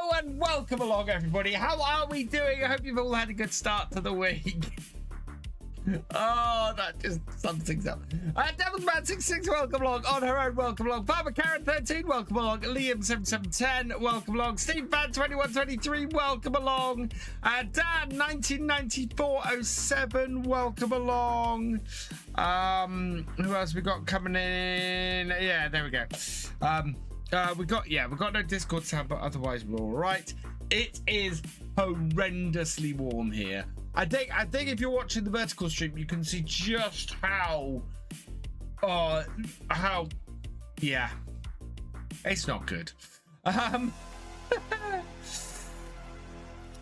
And welcome along, everybody. How are we doing? I hope you've all had a good start to the week. Oh, that just sums things up. Devilsman66, welcome along. On her own, welcome along. Farmer Karen 13, welcome along. Liam 7710, welcome along. Steve Van 2123, welcome along. Dan 199407, welcome along. Who else we got coming in? Yeah, there we go. We got no Discord sound, but otherwise we're all right. It is horrendously warm here. I think if you're watching the vertical stream, you can see just how yeah, it's not good.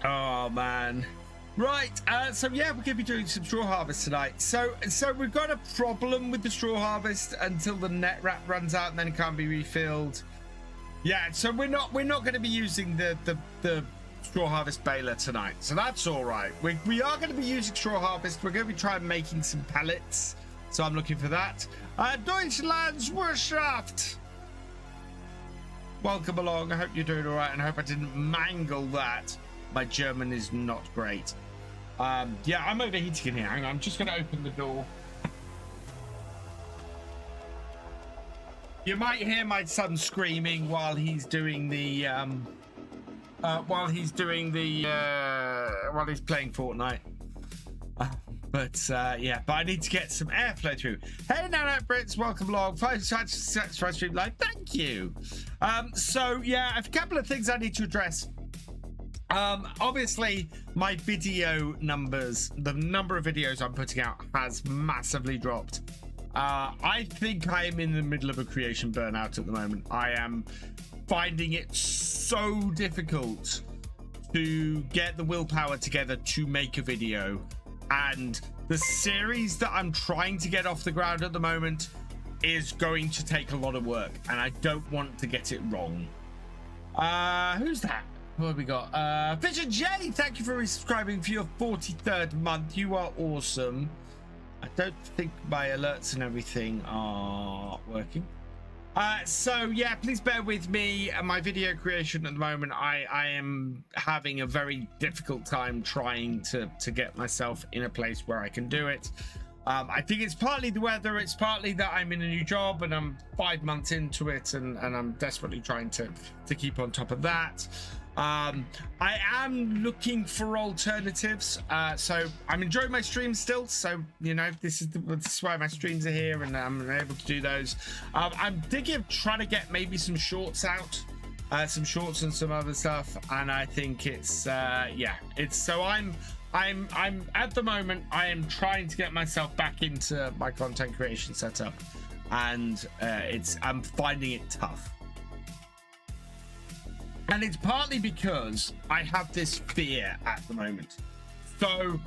Oh man. Right, so yeah, we're gonna be doing some straw harvest tonight. So we've got a problem with the straw harvest until the net wrap runs out and then it can't be refilled. Yeah, so we're not going to be using the straw harvest baler tonight, so that's all right. We are going to be using straw harvest. We're going to be trying making some pellets, so I'm looking for that. Deutschlandswirtschaft, welcome along. I hope you're doing all right, and I hope I didn't mangle that. My German is not great. Yeah, I'm overheating in here. Hang on, I'm just going to open the door. You might hear my son screaming while he's doing the while he's playing Fortnite. But I need to get some airflow through. Hey, Nanette Brits, welcome along. 5 stream live, thank you. So yeah, a couple of things I need to address. Obviously, my video numbers, the number of videos I'm putting out, has massively dropped. I think I am in the middle of a creation burnout at the moment. I am finding it so difficult to get the willpower together to make a video, and the series that I'm trying to get off the ground at the moment is going to take a lot of work, and I don't want to get it wrong. Who's that? What have we got? Thefisherj, thank you for resubscribing for your 43rd month. You are awesome. I don't think my alerts and everything are working. So yeah, please bear with me. My video creation at the moment, I am having a very difficult time trying to get myself in a place where I can do it. I think it's partly the weather, it's partly that I'm in a new job and I'm 5 months into it, and I'm desperately trying to keep on top of that. I am looking for alternatives, so I'm enjoying my streams still, so you know, this is why my streams are here and I'm able to do those. I'm thinking of trying to get maybe some shorts out, some shorts and some other stuff, and I think it's yeah, it's so I'm at the moment I am trying to get myself back into my content creation setup, and I'm finding it tough. And it's partly because I have this fear at the moment. So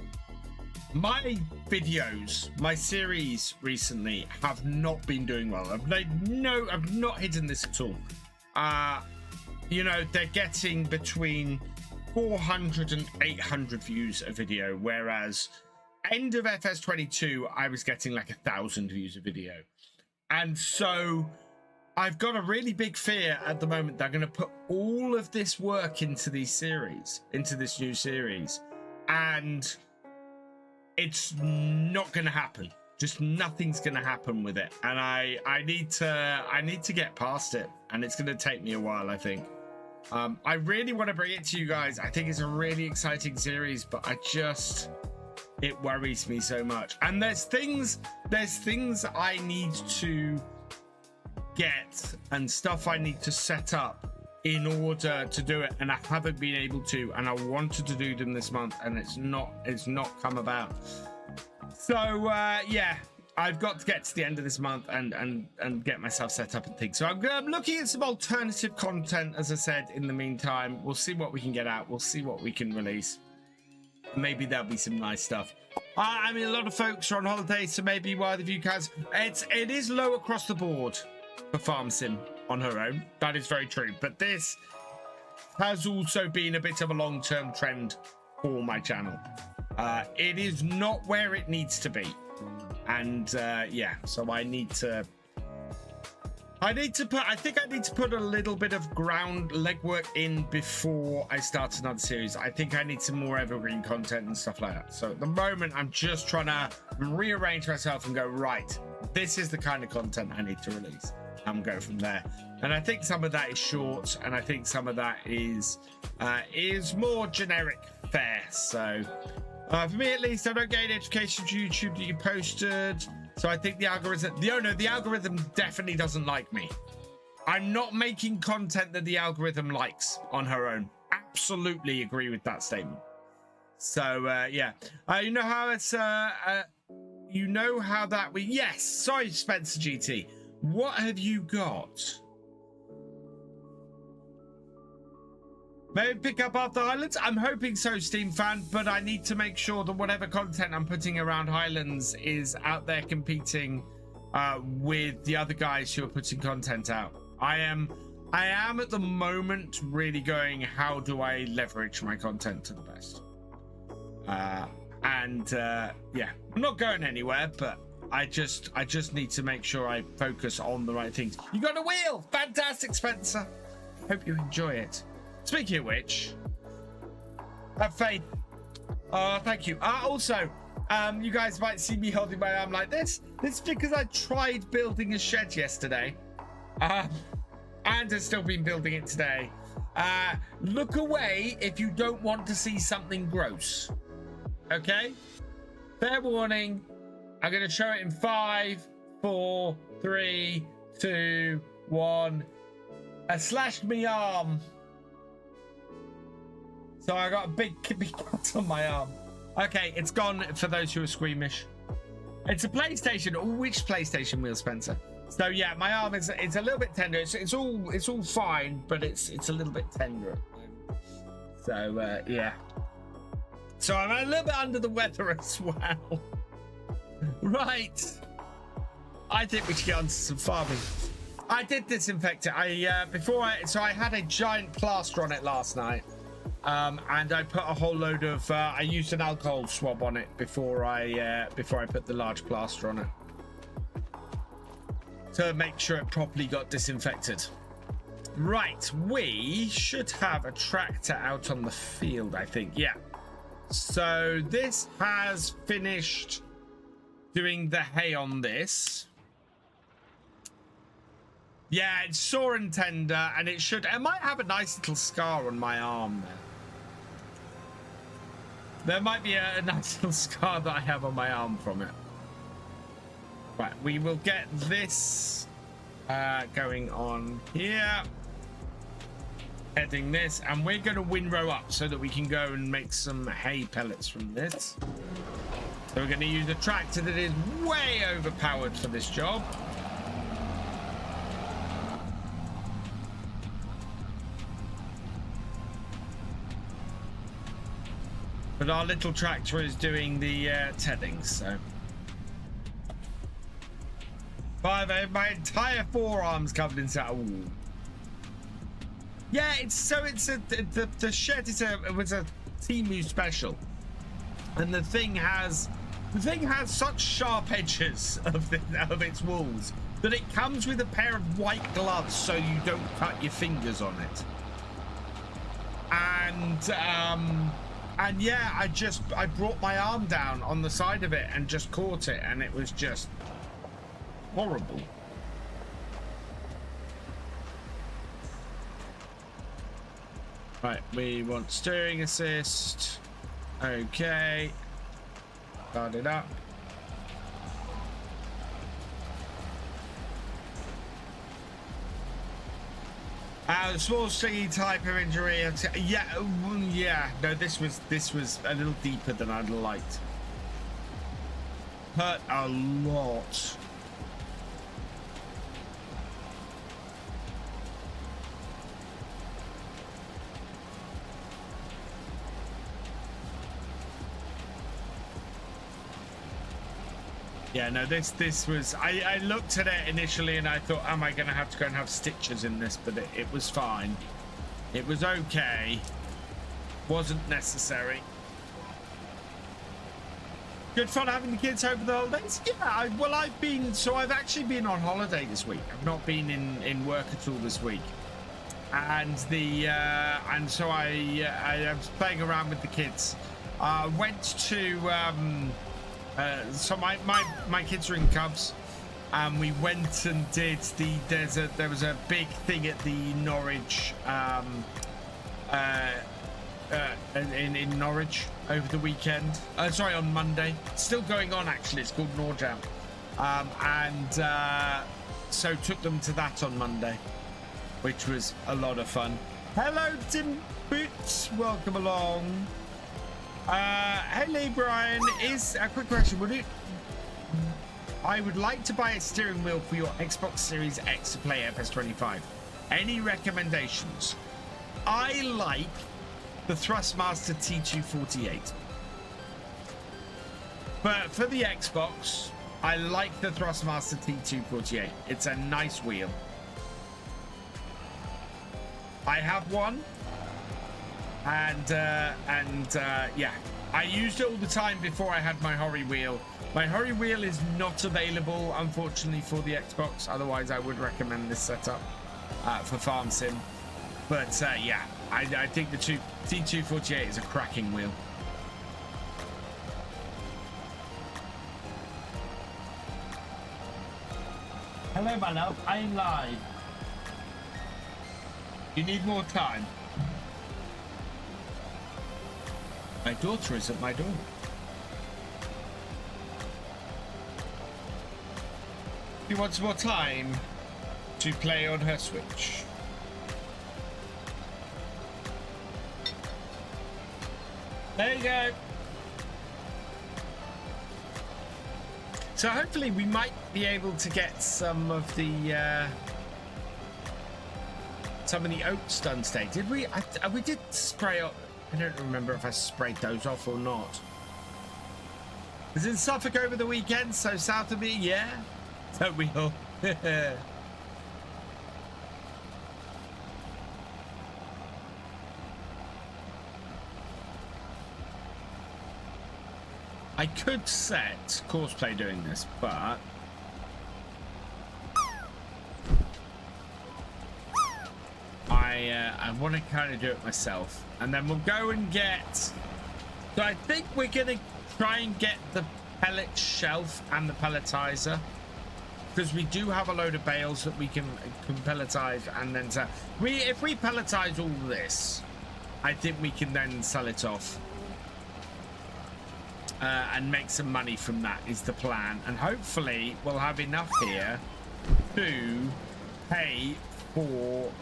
my videos, my series recently have not been doing well. I've not hidden this at all. You know, they're getting between 400 and 800 views a video, whereas end of FS22, I was getting like 1,000 views a video. And so I've got a really big fear at the moment that I'm going to put all of this work into these series, into this new series, and it's not going to happen. Just nothing's going to happen with it, and I need to get past it, and it's going to take me a while, I think. I really want to bring it to you guys. I think it's a really exciting series, but it worries me so much. And there's things I need to get and stuff I need to set up in order to do it, and I haven't been able to, and I wanted to do them this month, and it's not come about. So yeah, I've got to get to the end of this month and get myself set up and things. So I'm looking at some alternative content, as I said. In the meantime, we'll see what we can get out, we'll see what we can release. Maybe there'll be some nice stuff. I mean, a lot of folks are on holiday, so maybe one of you guys, it is low across the board for Farm Sim on her own. That is very true, but this has also been a bit of a long-term trend for my channel. It is not where it needs to be, and yeah, so I need to I think I need to put a little bit of ground legwork in before I start another series. I think I need some more evergreen content and stuff like that. So at the moment, I'm just trying to rearrange myself and go, right, this is the kind of content I need to release and go from there. And I think some of that is short, and I think some of that is more generic fare. So for me, at least, I don't get any education to YouTube that you posted. So I think the algorithm, the algorithm definitely doesn't like me. I'm not making content that the algorithm likes on her own. Absolutely agree with that statement. So yeah, you know how it's, you know how that we, yes, sorry, Spencer GT. What have you got? Maybe pick up after Highlands? I'm hoping so, Steam fan, but I need to make sure that whatever content I'm putting around Highlands is out there competing with the other guys who are putting content out. I am at the moment really going, how do I leverage my content to the best? Yeah, I'm not going anywhere, but I just need to make sure I focus on the right things. You got a wheel! Fantastic, Spencer. Hope you enjoy it. Speaking of which, have faith. Thank you. Also, you guys might see me holding my arm like this. This is because I tried building a shed yesterday, and have still been building it today. Look away if you don't want to see something gross. Okay? Fair warning. I'm going to show it in 5, 4, 3, 2, 1. I slashed my arm. So I got a big cut on my arm. Okay, it's gone for those who are squeamish. It's a PlayStation. Oh, which PlayStation wheel, Spencer? So yeah, my arm is a little bit tender. It's all fine, but it's a little bit tender. So yeah. So I'm a little bit under the weather as well. Right. I think we should get on to some farming. I did disinfect it. So I had a giant plaster on it last night. And I put a whole load of I used an alcohol swab on it before I put the large plaster on it to make sure it properly got disinfected. Right, we should have a tractor out on the field, I think. Yeah, so this has finished doing the hay on this. Yeah, it's sore and tender, and it might have a nice little scar on my arm there. There might be a nice little scar that I have on my arm from it. Right, we will get this going on here. Heading this, and we're going to windrow up so that we can go and make some hay pellets from this. So we're going to use a tractor that is way overpowered for this job. But our little tractor is doing the tedding, so. My entire forearm's covered in saddle. Yeah, the shed was a Temu special, and the thing has such sharp edges of its walls that it comes with a pair of white gloves so you don't cut your fingers on it. And yeah, I brought my arm down on the side of it and just caught it, and it was just horrible. Right, we want steering assist. Okay. Start it up. Small stringy type of injury. Yeah. No, this was a little deeper than I'd liked. Hurt a lot. Yeah, no, this was, I looked at it initially and I thought, am I going to have to go and have stitches in this? But it was fine. It was okay. Wasn't necessary. Good fun having the kids over the holidays. Yeah, I've actually been on holiday this week. I've not been in work at all this week, and so I was playing around with the kids. Went to so my kids are in Cubs, and we went and did there was a big thing at the Norwich in Norwich over the weekend. Sorry, on Monday. Still going on, actually. It's called Norjam. So took them to that on Monday, which was a lot of fun. Hello, Tim Boots. Welcome along. Hello, Brian. Is a quick question. I would like to buy a steering wheel for your Xbox Series X to play FS25. Any recommendations? I like the Thrustmaster T248, but for the Xbox I like the Thrustmaster T248. It's a nice wheel. I have one, and yeah, I used it all the time before I had my Hori wheel. My Hori wheel is not available, unfortunately, for the Xbox. Otherwise I would recommend this setup for Farm Sim. But yeah, I think the T248 is a cracking wheel. Hello, my love. I'm live. You need more time. My daughter is at my door. She wants more time to play on her Switch. There you go. So hopefully we might be able to get some of the oats done today. Did we? We did spray up. I don't remember if I sprayed those off or not. I was in Suffolk over the weekend, so south of me, yeah. Don't we all? I could set Courseplay doing this, but I want to kind of do it myself, and then we'll go and get. So I think we're gonna try and get the pellet shelf and the pelletizer, because we do have a load of bales that we can pelletize, and then if we pelletize all this, I think we can then sell it off. And make some money from that is the plan, and hopefully we'll have enough here to pay for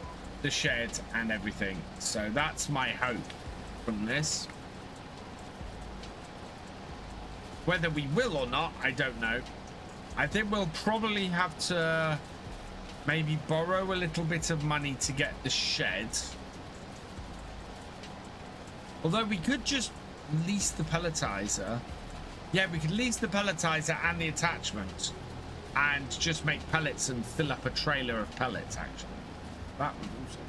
the shed and everything. So that's my hope from this. Whether we will or not, I don't know. I think we'll probably have to maybe borrow a little bit of money to get the shed, although we could just lease the pelletizer. Yeah, we could lease the pelletizer and the attachment and just make pellets and fill up a trailer of pellets. Actually, that would also work.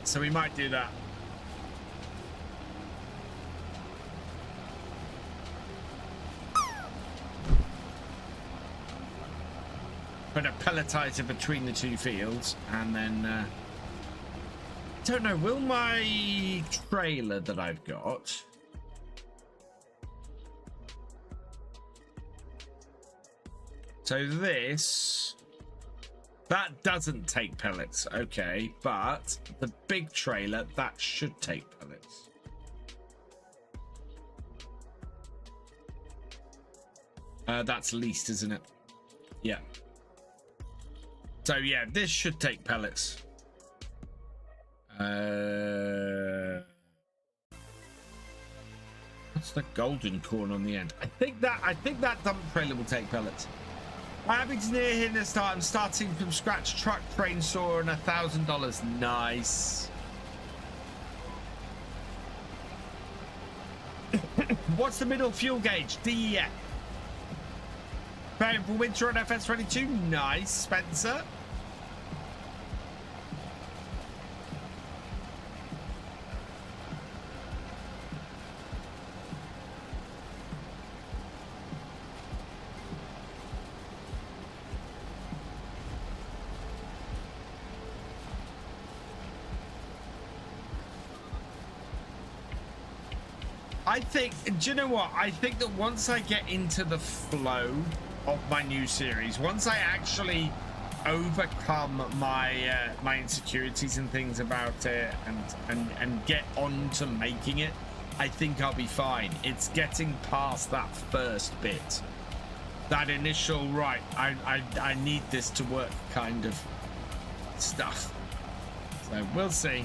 So we might do that. Put a pelletizer between the two fields, and then don't know, will my trailer that I've got so that doesn't take pellets, okay, but the big trailer that should take pellets. That's leased, isn't it? Yeah. So yeah, this should take pellets. What's the golden corn on the end? I think that dump trailer will take pellets. I'm happy to near here this time. Starting from scratch, truck, train saw, and $1,000. Nice. What's the middle fuel gauge? DEF. Paying for winter on FS22. Nice, Spencer. I think, do you know what? I think that once I get into the flow of my new series, once I actually overcome my my insecurities and things about it and get on to making it, I think I'll be fine. It's getting past that first bit, that initial, right, I need this to work kind of stuff. So we'll see.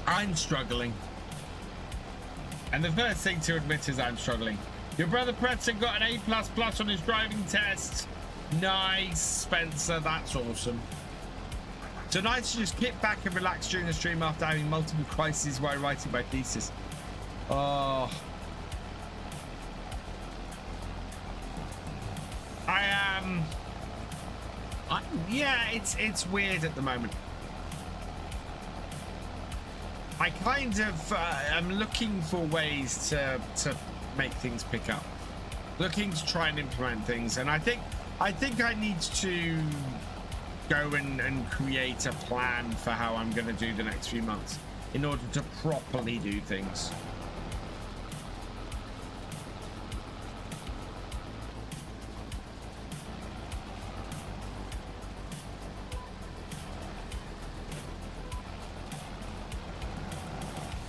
I'm struggling. And the first thing to admit is I'm struggling. Your brother Preston got an A++ on his driving test. Nice, Spencer. That's awesome. So nice to just kick back and relax during the stream after having multiple crises while writing my thesis. Oh. Yeah, it's weird at the moment. I kind of am looking for ways to make things pick up, looking to try and implement things, and I think I need to go and create a plan for how I'm going to do the next few months in order to properly do things.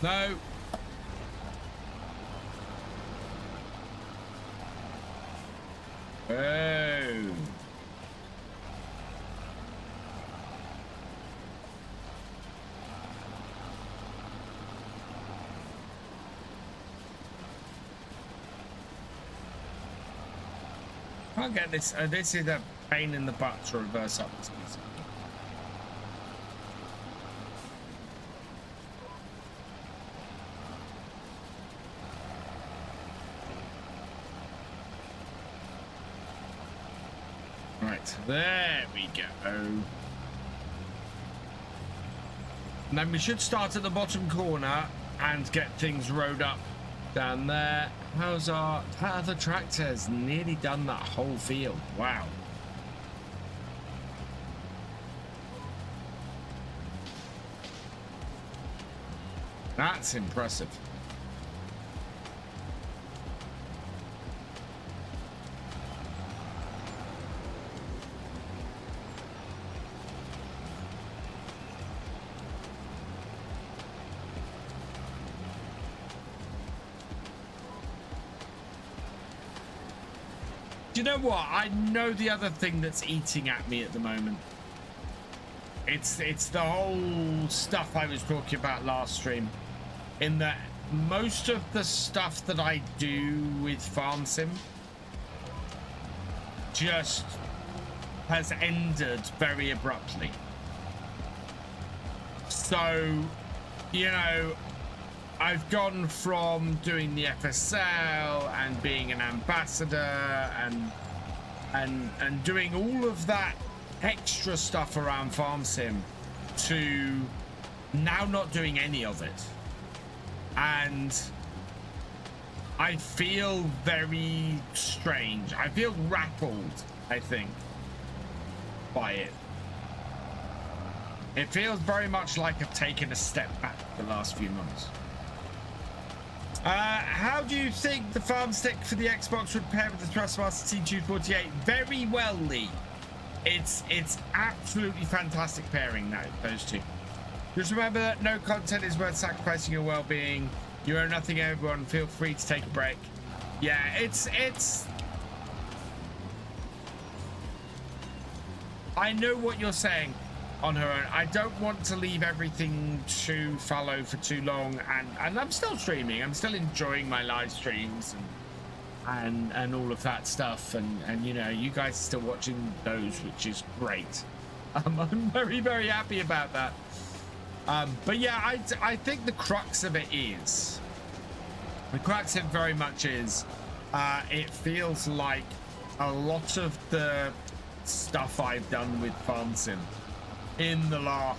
No. Oh. Can't get this. This is a pain in the butt to reverse up this piece. Right, there we go. And then we should start at the bottom corner and get things rowed up down there. How's our other tractors? Nearly done that whole field. Wow. That's impressive. Do you know what? I know the other thing that's eating at me at the moment. It's the whole stuff I was talking about last stream. In that most of the stuff that I do with Farm Sim just has ended very abruptly. So, you know, I've gone from doing the FSL and being an ambassador and doing all of that extra stuff around Farm Sim to now not doing any of it. And I feel very strange. I feel rattled, I think, by it. It feels very much like I've taken a step back the last few months. How do you think the farm stick for the Xbox would pair with the Thrustmaster T248? Very well, Lee. It's absolutely fantastic pairing now, those two. Just remember that no content is worth sacrificing your well-being. You owe nothing, everyone. Feel free to take a break. Yeah, it's I know what you're saying on her own. I don't want to leave everything to fallow for too long, and I'm still streaming. I'm still enjoying my live streams and all of that stuff, and you know, you guys are still watching those, which is great. I'm very, very happy about that. But yeah, I think the crux of it is, very much is, it feels like a lot of the stuff I've done with Farm Sim in the last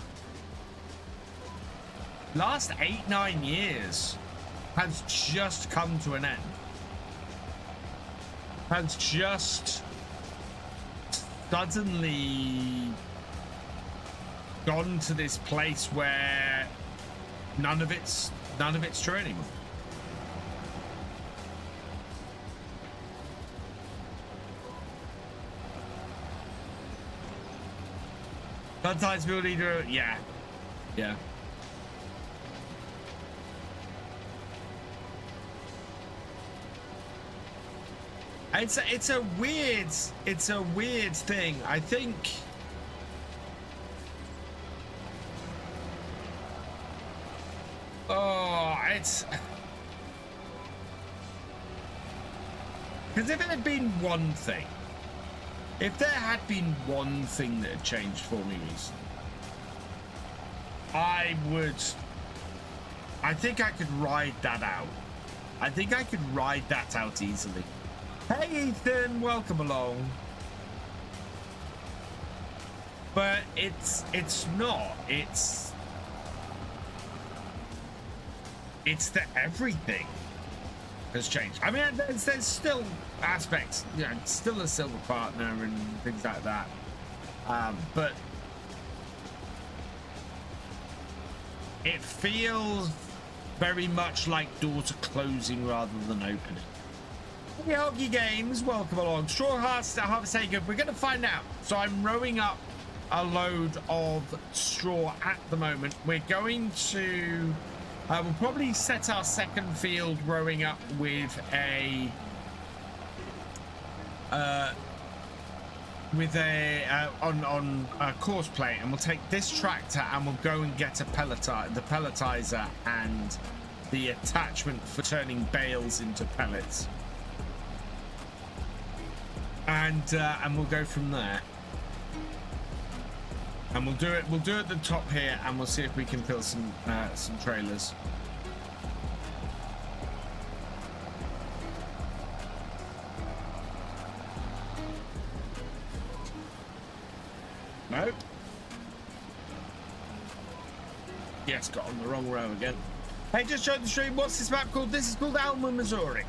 8-9 years has just come to an end. Has just suddenly gone to this place where none of it's true anymore. Sometimes build leader, yeah. It's a weird thing. I think it's because if it had been one thing, if there had been one thing that had changed for me recently, I think I could ride that out. I think I could ride that out easily. Hey Ethan, welcome along. But it's not. It's that everything has changed. I mean, there's still aspects, you know, still a silver partner and things like that. But it feels very much like doors are closing rather than opening. Hey, Hockey Games, welcome along. Straw Harvest good. We're going to find out. So I'm rowing up a load of straw at the moment. We're going to we'll probably set our second field rowing up with a on a course plate, and we'll take this tractor and we'll go and get the pelletizer and the attachment for turning bales into pellets, and we'll go from there. And we'll do it at the top here, and we'll see if we can fill some trailers. No. Yes, got on the wrong row again. Hey, just joined the stream. What's this map called? This is called Alma, Missouri.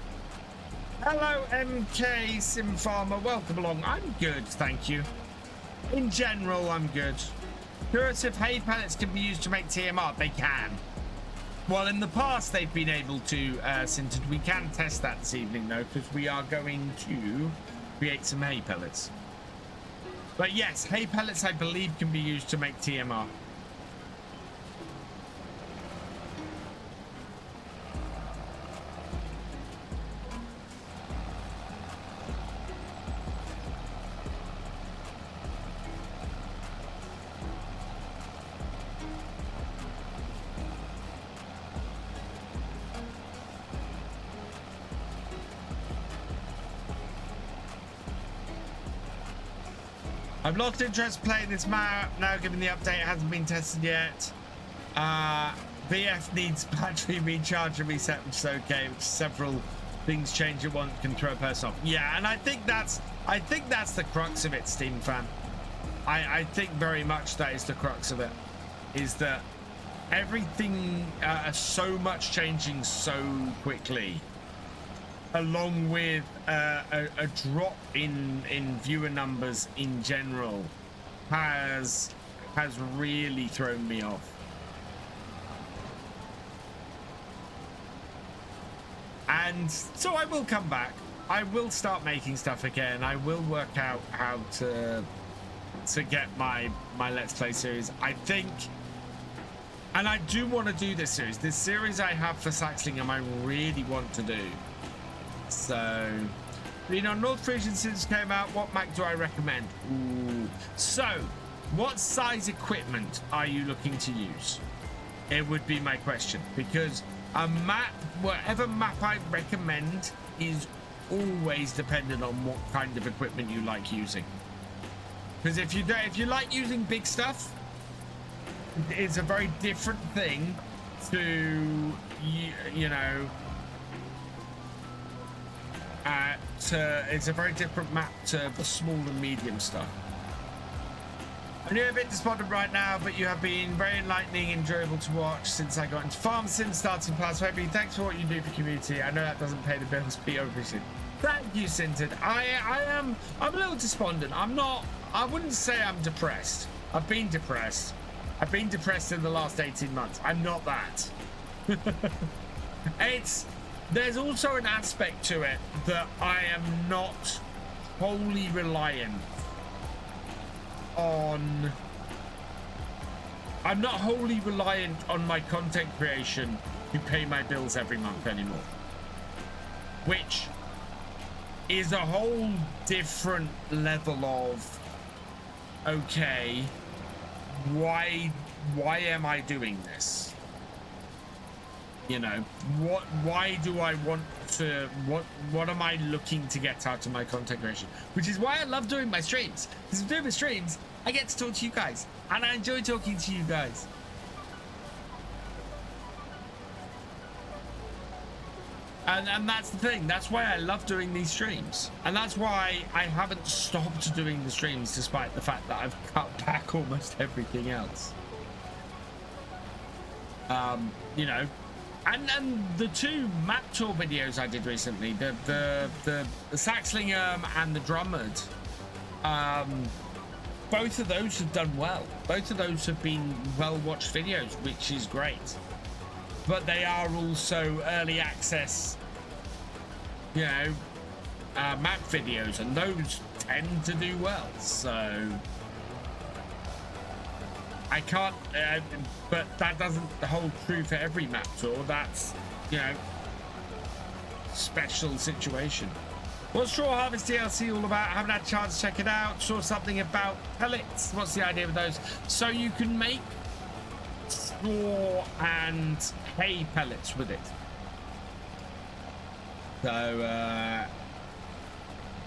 Hello, MK Sim Farmer. Welcome along. I'm good, thank you. In general, I'm good. Curative hay pellets can be used to make TMR. They can. Well, in the past, they've been able to, Sinted. We can test that this evening, though, because we are going to create some hay pellets. But yes, hay pellets, I believe, can be used to make TMR. I've lost interest in playing this map now, given the update hasn't been tested yet. BF needs battery recharge and reset, which is okay. Which several things change at once can throw a person off. Yeah, and I think that's the crux of it, Steam fan. I think very much that is the crux of it, is that everything so much changing so quickly, along with a drop in viewer numbers in general, has really thrown me off. And so I will come back. I will start making stuff again. I will work out how to get my Let's Play series. I think, and I do want to do this series. This series I have for Saxlingham, I really want to do. So, you know, North Frisian since came out, what Mac do I recommend? Ooh. So, what size equipment are you looking to use? It would be my question, because a map, whatever map I recommend, is always dependent on what kind of equipment you like using. Because if you like using big stuff, it's a very different thing to you know. It's a very different map to the small and medium stuff. I know you're a bit despondent right now, but you have been very enlightening and enjoyable to watch since I got into Farm Sim starting past Weiblinger. Thanks for what you do for community. I know that doesn't pay the bills, but you appreciate it. Thank you, Sinted. I'm a little despondent. I'm not I wouldn't say I'm depressed. I've been depressed. I've been depressed in the last 18 months. I'm not that. There's also an aspect to it that I am not wholly reliant on. I'm not wholly reliant on my content creation to pay my bills every month anymore, which is a whole different level of, okay, why am I doing this? You know, why do I want to, what am I looking to get out of my content creation? Which is why I love doing my streams. Because doing my streams, I get to talk to you guys, and I enjoy talking to you guys. And that's the thing. That's why I love doing these streams. And that's why I haven't stopped doing the streams, despite the fact that I've cut back almost everything else. You know, and the two map tour videos I did recently, the Saxlinger and the Drummond, both of those have done well. Both of those have been well-watched videos, which is great. But they are also early access, you know, map videos, and those tend to do well. So I can't, but that doesn't hold true for every map tour. That's, you know, special situation. What's Straw Harvest DLC all about? I haven't had a chance to check it out. Saw something about pellets. What's the idea of those? So you can make straw and hay pellets with it. So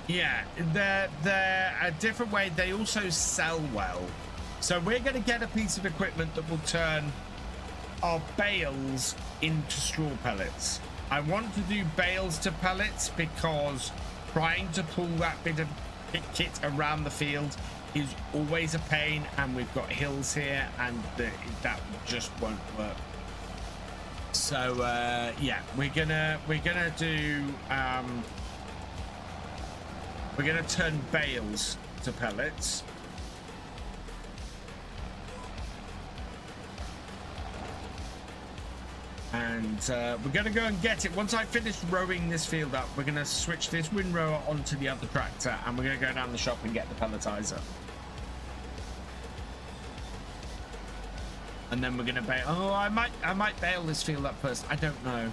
yeah, they're a different way. They also sell well. So we're going to get a piece of equipment that will turn our bales into straw pellets. I want to do bales to pellets because trying to pull that bit of kit around the field is always a pain, and we've got hills here, and that just won't work. So yeah, we're gonna turn bales to pellets. And we're going to go and get it. Once I finish rowing this field up, we're going to switch this windrower onto the other tractor, and we're going to go down the shop and get the pelletizer. And then we're going to bale. Oh, I might bale this field up first. I don't know.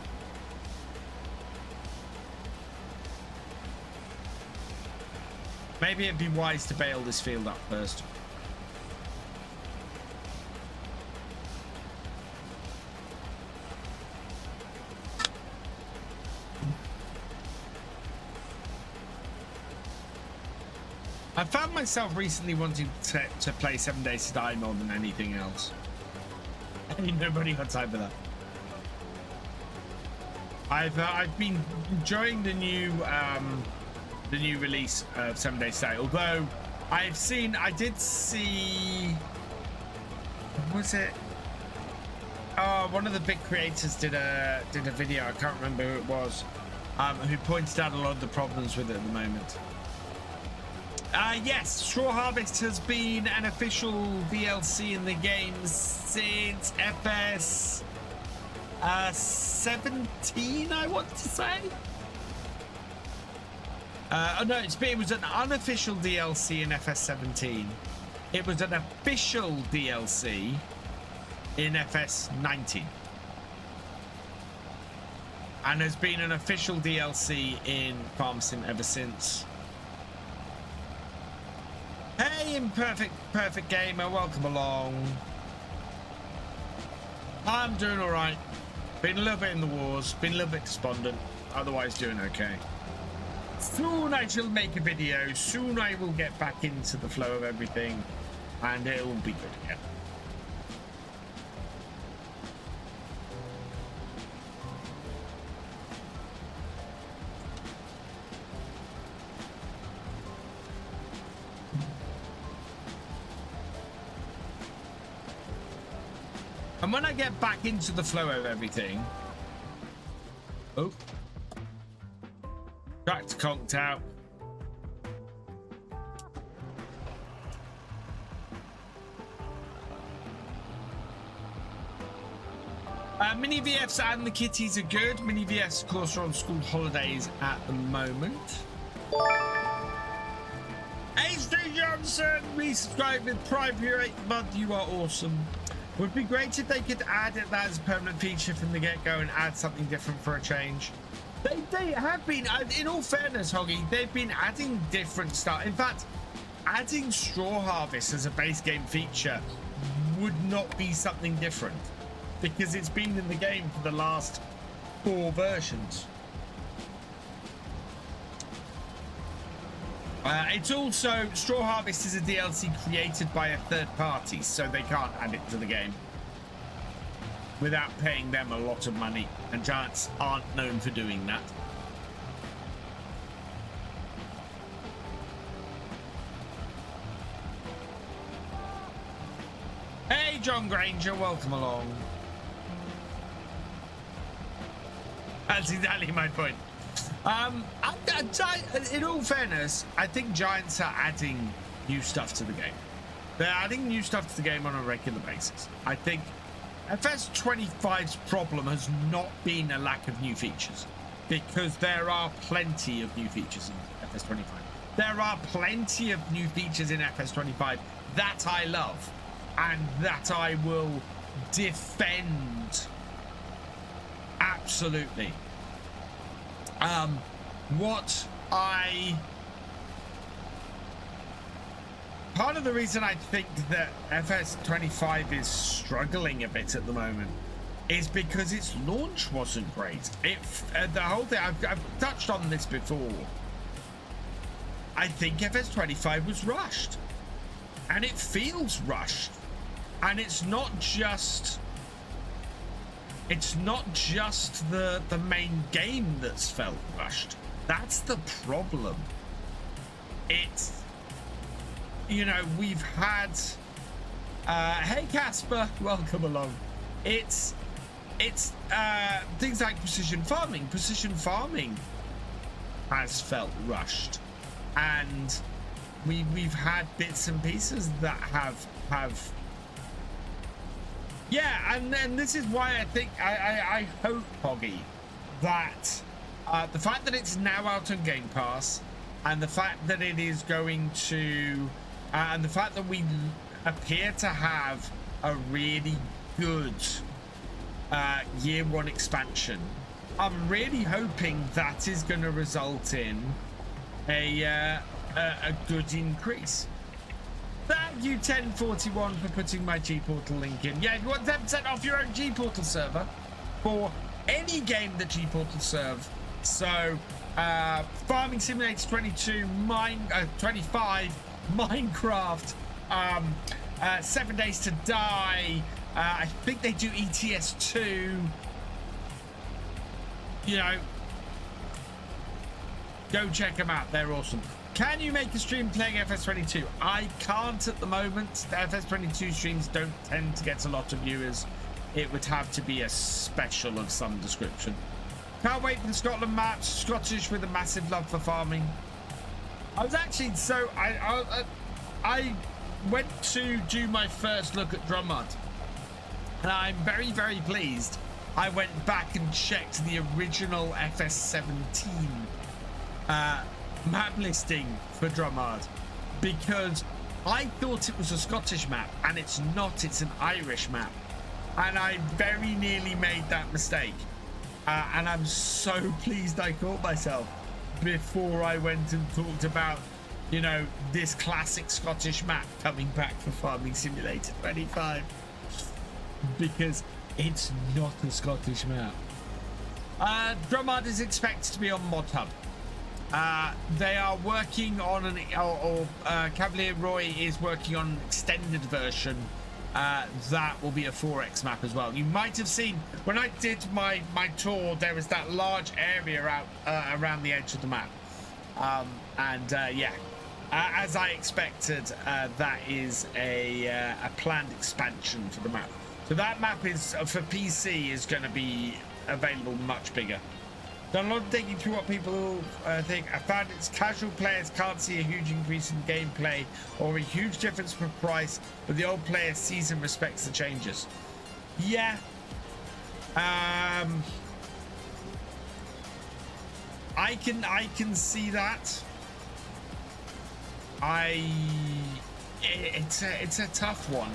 Maybe it'd be wise to bale this field up first. I found myself recently wanting to play 7 Days to Die more than anything else. Ain't nobody got time for that. I've been enjoying the new release of 7 Days to Die. Although I did see, what was it? Oh, one of the big creators did a video. I can't remember who it was. Who pointed out a lot of the problems with it at the moment. Yes, Straw Harvest has been an official DLC in the game since FS17, I want to say. Oh no, it was an unofficial DLC in FS17. It was an official DLC in FS19. And has been an official DLC in Farm Sim ever since. Hey, Imperfect Gamer, welcome along. I'm doing all right. Been a little bit in the wars, been a little bit despondent, otherwise doing okay. Soon I shall make a video, soon I will get back into the flow of everything, and it will be good again. And when I get back into the flow of everything, oh, tractor conked out. Mini VFs and the kitties are good. Mini VFs, of course, are on school holidays at the moment. H3 Johnson, resubscribed with Prime for your 8th month. You are awesome. Would be great if they could add it as a permanent feature from the get-go and add something different for a change. They have been, in all fairness, Hoggy, they've been adding different stuff. In fact, adding straw harvest as a base game feature would not be something different because it's been in the game for the last 4 versions. It's also, straw harvest is a DLC created by a third party, so they can't add it to the game without paying them a lot of money, and Giants aren't known for doing that. Hey, John Granger, welcome along. That's exactly my point. In all fairness, I think Giants are adding new stuff to the game. They're adding new stuff to the game on a regular basis. I think FS25's problem has not been a lack of new features, because there are plenty of new features in FS25. There are plenty of new features in FS25 that I love and that I will defend. Absolutely. Part of the reason I think that FS25 is struggling a bit at the moment is because its launch wasn't great. The whole thing, I've touched on this before. I think FS25 was rushed, and it feels rushed, and it's not just the main game that's felt rushed. That's the problem. It's, you know, we've had hey Casper, welcome along. It's things like precision farming has felt rushed, and we've had bits and pieces that have yeah, and this is why I think I hope, Poggy, that the fact that it's now out on Game Pass, and the fact that it is going to and the fact that we appear to have a really good year 1 expansion, I'm really hoping that is going to result in a good increase. Thank you, 1041, for putting my G-Portal link in. Yeah, you want 10% off your own G-Portal server for any game that G-Portal serve. So, Farming Simulator 22, 25, Minecraft, 7 Days to Die. I think they do ETS2. You know, go check them out. They're awesome. Can you make a stream playing FS22? I can't at the moment. The FS22 streams don't tend to get a lot of viewers. It would have to be a special of some description. Can't wait for the Scotland match. Scottish with a massive love for farming. I was actually, so I went to do my first look at Drummond, and I'm very, very pleased. I went back and checked the original FS17 map listing for Drummond, because I thought it was a Scottish map, and it's not. It's an Irish map, and I very nearly made that mistake, and I'm so pleased I caught myself before I went and talked about, you know, this classic Scottish map coming back for Farming Simulator 25, because it's not a Scottish map. Drummond is expected to be on modhub. They are working on Cavalier Roy is working on an extended version that will be a 4x map as well. You might have seen when I did my tour, there was that large area out around the edge of the map, yeah, as I expected, that is a planned expansion for the map. So that map is for PC is going to be available much bigger. Done a lot of thinking through what people think. I found it's casual players can't see a huge increase in gameplay or a huge difference for price, but the old player sees and respects the changes. Yeah, I can see that. It's a tough one,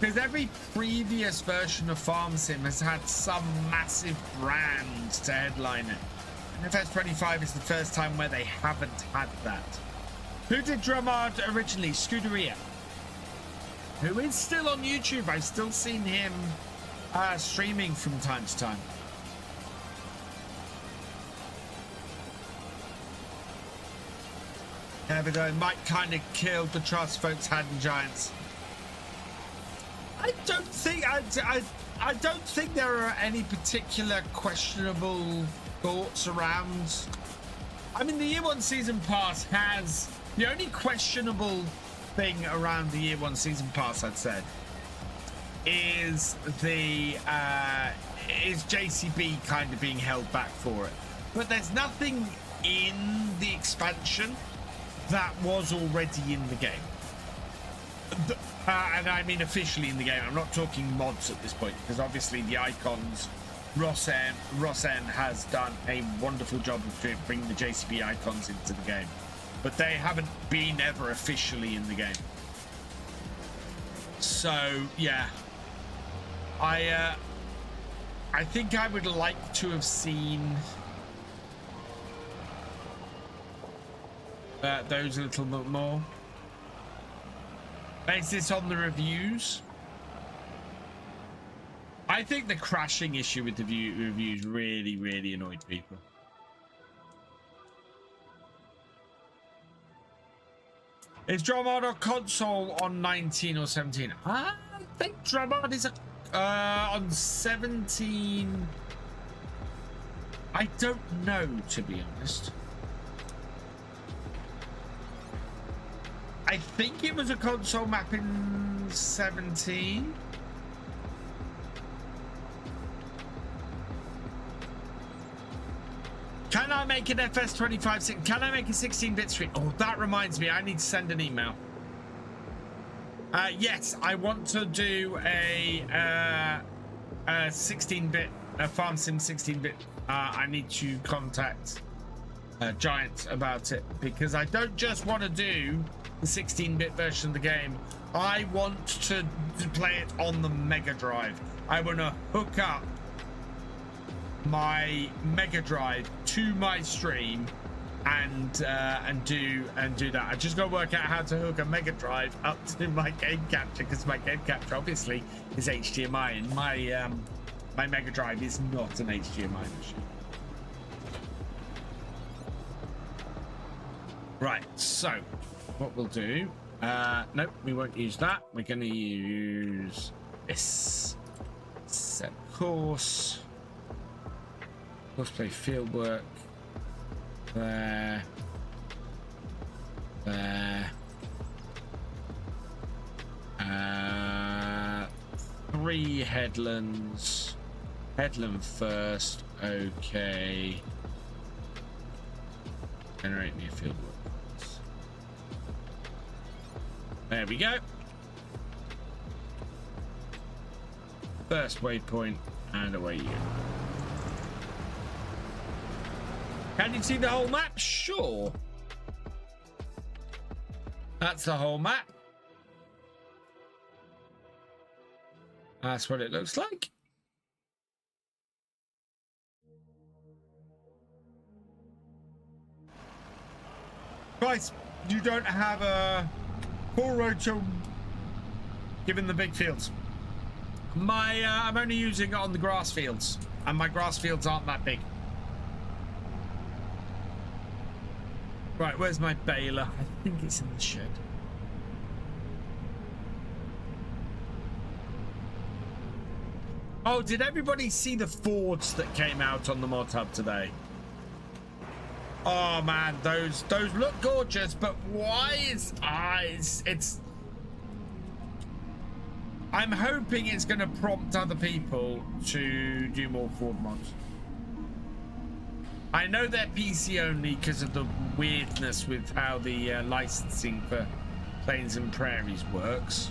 because every previous version of Farm Sim has had some massive brand to headline it, and FS25 is the first time where they haven't had that. Who did Drumard originally? Scuderia, who is still on YouTube. I've still seen him streaming from time to time. There we go. Mike kind of killed the trust folks had in Giants. I don't think I don't think there are any particular questionable thoughts around. I mean, the Year 1 Season Pass has the only questionable thing around the Year 1 Season Pass, I'd said, is the is JCB kind of being held back for it. But there's nothing in the expansion that was already in the game. And I mean officially in the game. I'm not talking mods at this point, because obviously the icons, Rosen has done a wonderful job of bringing the JCB icons into the game, but they haven't been ever officially in the game. So yeah, I think I would like to have seen those a little bit more. Base this on the reviews. I think the crashing issue with the reviews really annoyed people. Is Drumard on console on 19 or 17? I think Drumard is on 17. I don't know, to be honest. I think it was a console map in 17. Can I make an FS25? Can I make a 16-bit stream? Oh, that reminds me, I need to send an email. Yes, I want to do a 16-bit, a Farm Sim 16-bit. I need to contact Giant about it, because I don't just want to do the 16-bit version of the game. I want to play it on the Mega Drive. I want to hook up my Mega Drive to my stream and do that. I just got to work out how to hook a Mega Drive up to my game capture, because my game capture obviously is HDMI, and my Mega Drive is not an HDMI machine. Right, so what we'll do, nope, we won't use that. We're going to use this. Set course. Let's play field work. There. 3 headlands. Headland first. Okay. Generate new field work. There we go. First waypoint, and away you go. Can you see the whole map? Sure. That's the whole map. That's what it looks like. Guys, you don't have a full road to given the big fields. I'm only using it on the grass fields, and my grass fields aren't that big. Right, where's my baler? I think it's in the shed. Oh, did everybody see the Fords that came out on the mod hub today? Oh man, those look gorgeous, but why is it's I'm hoping it's going to prompt other people to do more Ford mods. I know they're PC only because of the weirdness with how the licensing for Plains and Prairies works.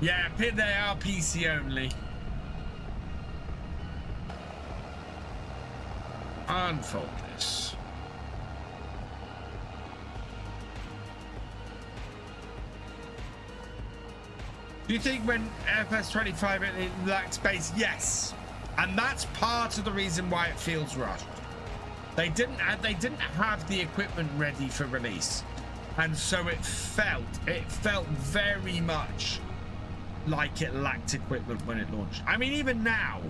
Yeah, they are PC only. Unfold this. Do you think when FS25 it lacked space? Yes, and that's part of the reason why it feels rushed. They didn't have the equipment ready for release, and so it felt very much like it lacked equipment when it launched. I mean, even now,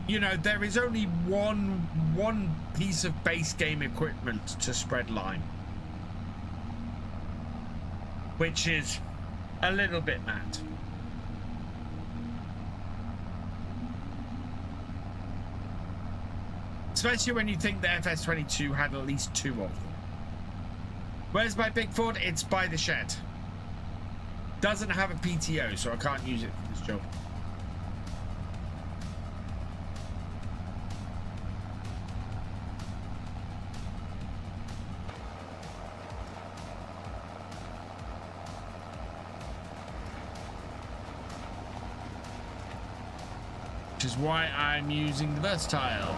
you know, there is only one piece of base game equipment to spread line, which is a little bit mad. Especially when you think the FS22 had at least 2 of them. Where's my big Ford? It's by the shed. Doesn't have a PTO, so I can't use it for this job. Which is why I'm using the versatile.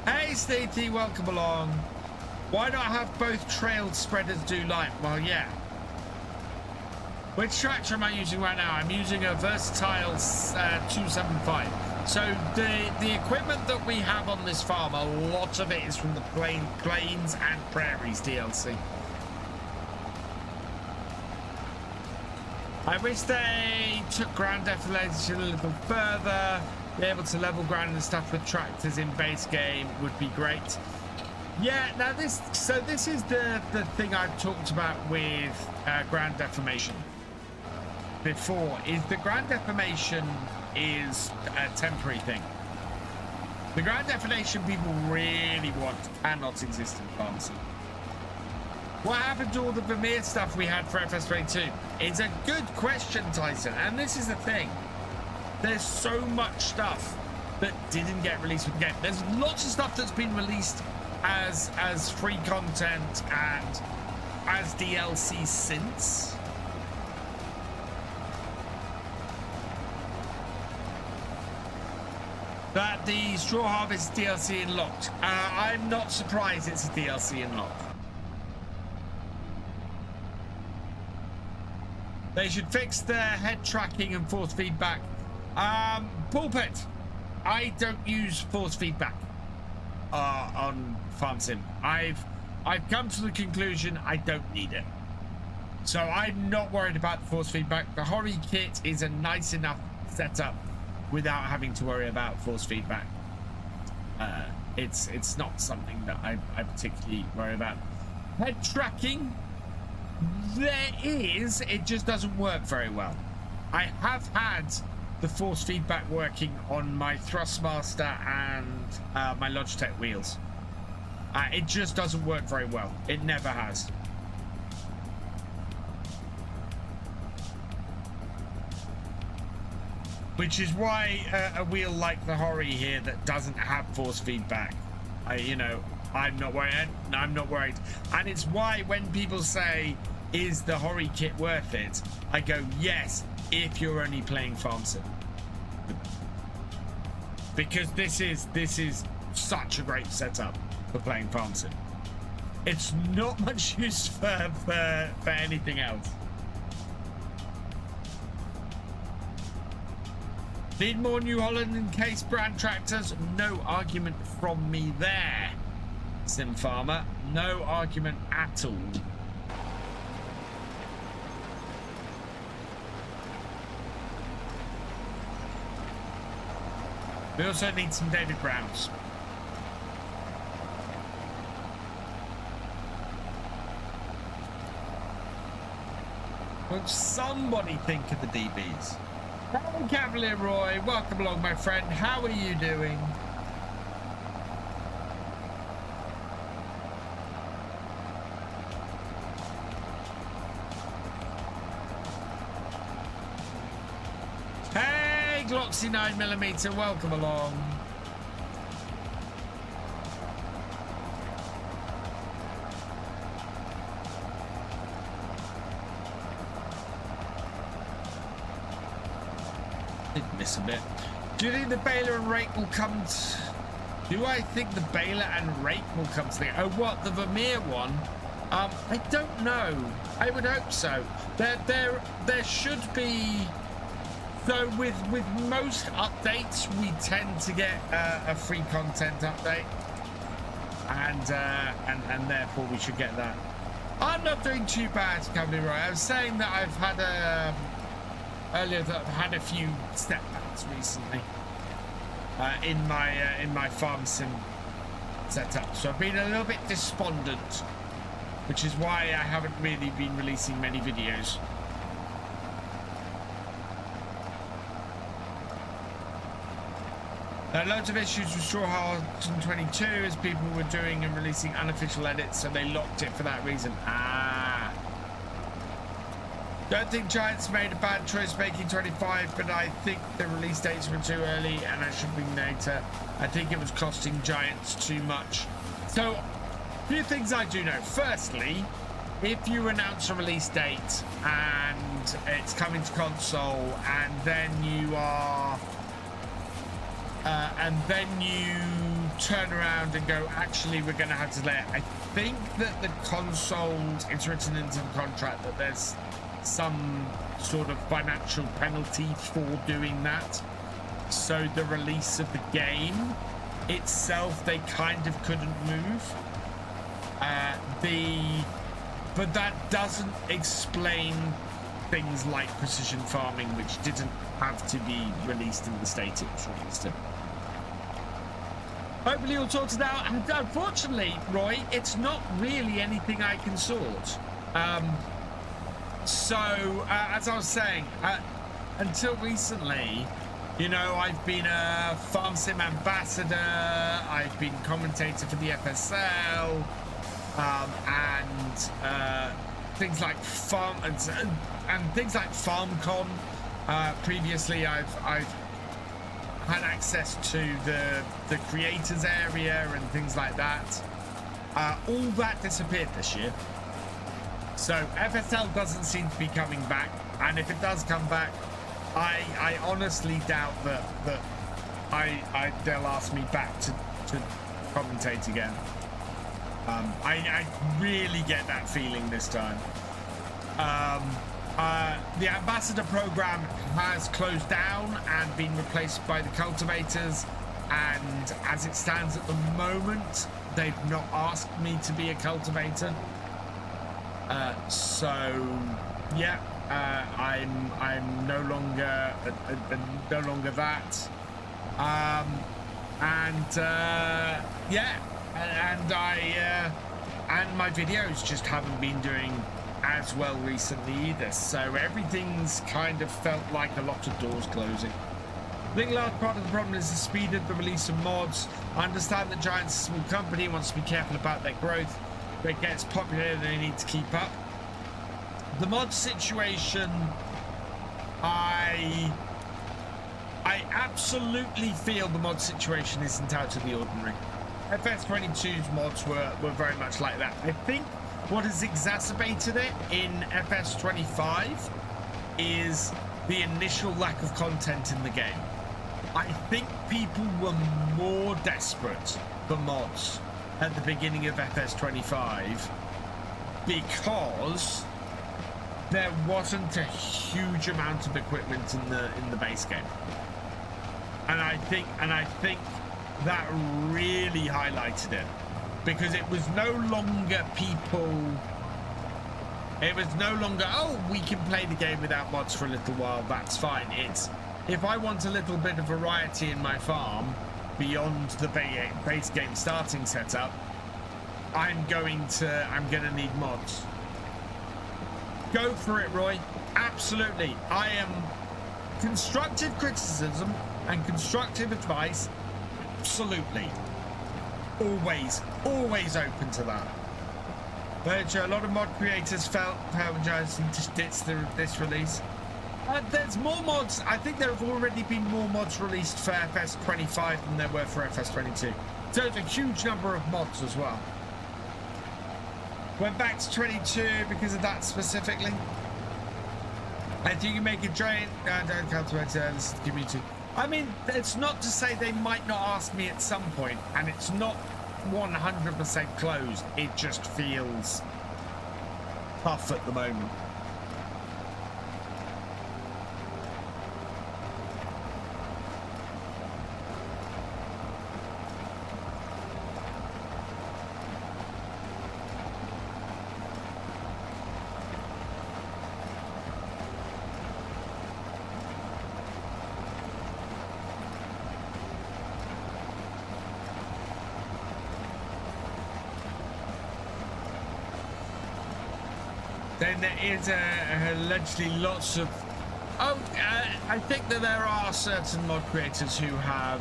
Hey Stevie, welcome along. Why not have both trail spreaders do light? Well, yeah. Which tractor am I using right now? I'm using a versatile 275. So the equipment that we have on this farm, a lot of it is from the Plains and Prairies DLC. I wish they took ground deflation a little further. Be able to level ground and stuff with tractors in base game would be great. Yeah, now this is the thing I've talked about with ground deformation before, is the ground deformation is a temporary thing. The ground deflation people really want cannot exist in farm sim. What happened to all the Vermeer stuff we had for FS22? It's a good question, Tyson, and this is the thing. There's so much stuff that didn't get released with the game. There's lots of stuff that's been released as free content and as DLC since. That the Straw Harvest DLC unlocked. I'm not surprised it's a DLC unlocked. They should fix their head tracking and force feedback. Pulpit, I don't use force feedback on farm sim. I've come to the conclusion I don't need it, so I'm not worried about the force feedback. The Hori kit is a nice enough setup without having to worry about force feedback. It's not something that I particularly worry about. Head tracking, there is, it just doesn't work very well. I have had the force feedback working on my Thrustmaster and my Logitech wheels. It just doesn't work very well. It never has. Which is why a wheel like the Hori here that doesn't have force feedback, I'm not worried. I'm not worried. And it's why when people say, is the Hori kit worth it? I go, yes, if you're only playing farm sim. Because this is such a great setup for playing farm sim. It's not much use for anything else. Need more New Holland and Case brand tractors? No argument from me there, Sim Farmer. No argument at all. We also need some David Browns. Won't somebody think of the DBs? Hello, Cavalier Roy. Welcome along, my friend. How are you doing? Hey, Gloxy 9mm, welcome along. Did miss a bit. Do you think the baler and rake will come do I think the baler and rake will come to the oh what, the Vermeer one? I don't know. I would hope so. There should be. So with most updates, we tend to get a free content update, and therefore we should get that. I'm not doing too bad, Coveney. Right? I was saying that I've had earlier that I've had a few setbacks recently in my farm sim setup, so I've been a little bit despondent, which is why I haven't really been releasing many videos. Loads of issues with Straw Hard 22 as people were doing and releasing unofficial edits, so they locked it for that reason. Don't think Giants made a bad choice making 25, but I think the release dates were too early and I should be later. I think it was costing Giants too much. So, a few things I do know. Firstly, if you announce a release date and it's coming to console, and then you are and then you turn around and go, actually, we're going to have to delay it. I think that the consoles, it's written into the contract that there's some sort of financial penalty for doing that. So the release of the game itself, they kind of couldn't move. But that doesn't explain things like precision farming, which didn't have to be released in the state it was released in. Hopefully you'll sort it out. And unfortunately, Roy, it's not really anything I can sort. As I was saying, until recently, you know, I've been a farm sim ambassador, I've been commentator for the FSL, and things like things like FarmCon. Previously, I've had access to the creators area and things like that. All that disappeared this year. So FSL doesn't seem to be coming back, and if it does come back, I honestly doubt that they'll ask me back to commentate again. I really get that feeling this time. The ambassador program has closed down and been replaced by the cultivators, and as it stands at the moment, they've not asked me to be a cultivator. I'm no longer that, and my videos just haven't been doing as well recently either, so everything's kind of felt like a lot of doors closing. I think a large part of the problem is the speed of the release of mods. I understand that Giants is a small company, wants to be careful about their growth, but it gets popular, they need to keep up. The mod situation, I absolutely feel the mod situation isn't out of the ordinary. FS22's mods were very much like that. I think what has exacerbated it in FS25 is the initial lack of content in the game. I think people were more desperate for mods at the beginning of FS25 because there wasn't a huge amount of equipment in the base game, and I think that really highlighted it, because it was no longer oh, we can play the game without mods for a little while, that's fine. It's, if I want a little bit of variety in my farm beyond the base game starting setup, I'm gonna need mods. Go for it, Roy. Absolutely. I am constructive criticism and constructive advice. Absolutely. Always open to that. But a lot of mod creators felt Paval Giants just ditched this release. There's more mods. I think there have already been more mods released for FS25 than there were for FS22. So it's a huge number of mods as well. Went back to 22 because of that specifically. I think you can make a giant. Don't come to this is community. I mean, it's not to say they might not ask me at some point, and it's not 100% closed. It just feels tough at the moment. Then there is allegedly lots of... I think that there are certain mod creators who have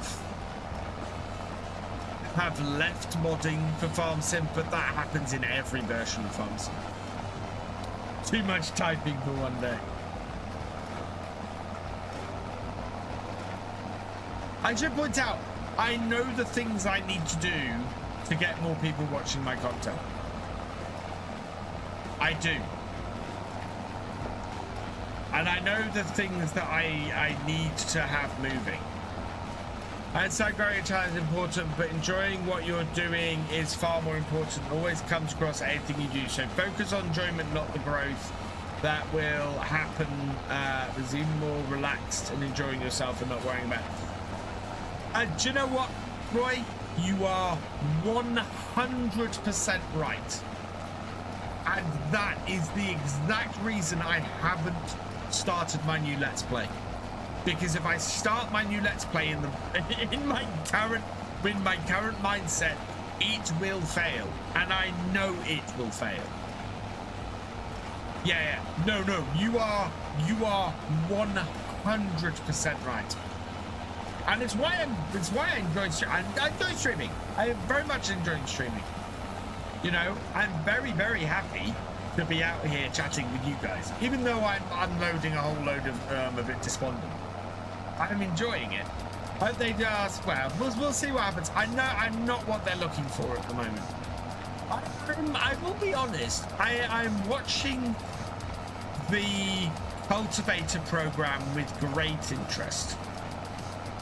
left modding for Farm Sim, but that happens in every version of Farm Sim. Too much typing for one day. I should point out, I know the things I need to do to get more people watching my content. I do. And I know the things that I need to have moving. And so growing a challenge is important, but enjoying what you're doing is far more important. It always comes across anything you do. So focus on enjoyment, not the growth. That will happen as even more relaxed and enjoying yourself and not worrying about it. Do you know what, Roy? You are 100% right. And that is the exact reason I haven't started my new Let's Play. Because if I start my new Let's Play in my current mindset, it will fail. And I know it will fail. Yeah. No, you are 100% right. And it's why I enjoy streaming. I enjoy streaming. I very much enjoy streaming. You know, I'm very, very happy to be out here chatting with you guys, even though I'm unloading a whole load of a bit despondent. I'm enjoying it. Hope they just, well, we'll see what happens. I know I'm not what they're looking for at the moment. I will be honest. I'm watching the cultivator program with great interest.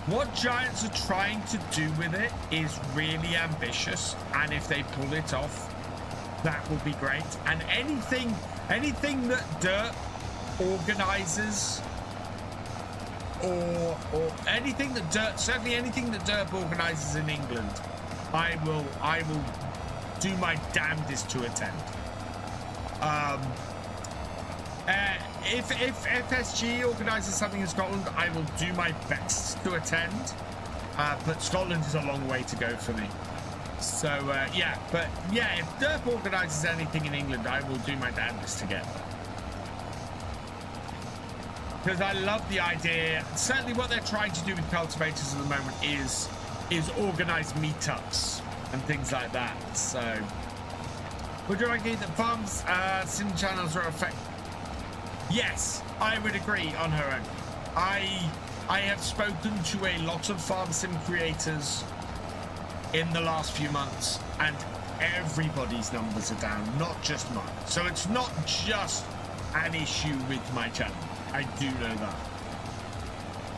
What Giants are trying to do with it is really ambitious, and if they pull it off, that will be great. And anything that Dirt organizes, or anything that Dirt, certainly anything that Dirt organizes in England, I will do my damnedest to attend. If FSG organises something in Scotland, I will do my best to attend. But Scotland is a long way to go for me. So, yeah. But, yeah, if Derp organises anything in England, I will do my damnedest to get there. Because I love the idea. Certainly what they're trying to do with cultivators at the moment is organise meetups and things like that. So, would you argue that farms, sim channels are affected? Yes, I would agree on her own. I have spoken to a lot of farm sim creators in the last few months, and everybody's numbers are down, not just mine. So it's not just an issue with my channel. I do know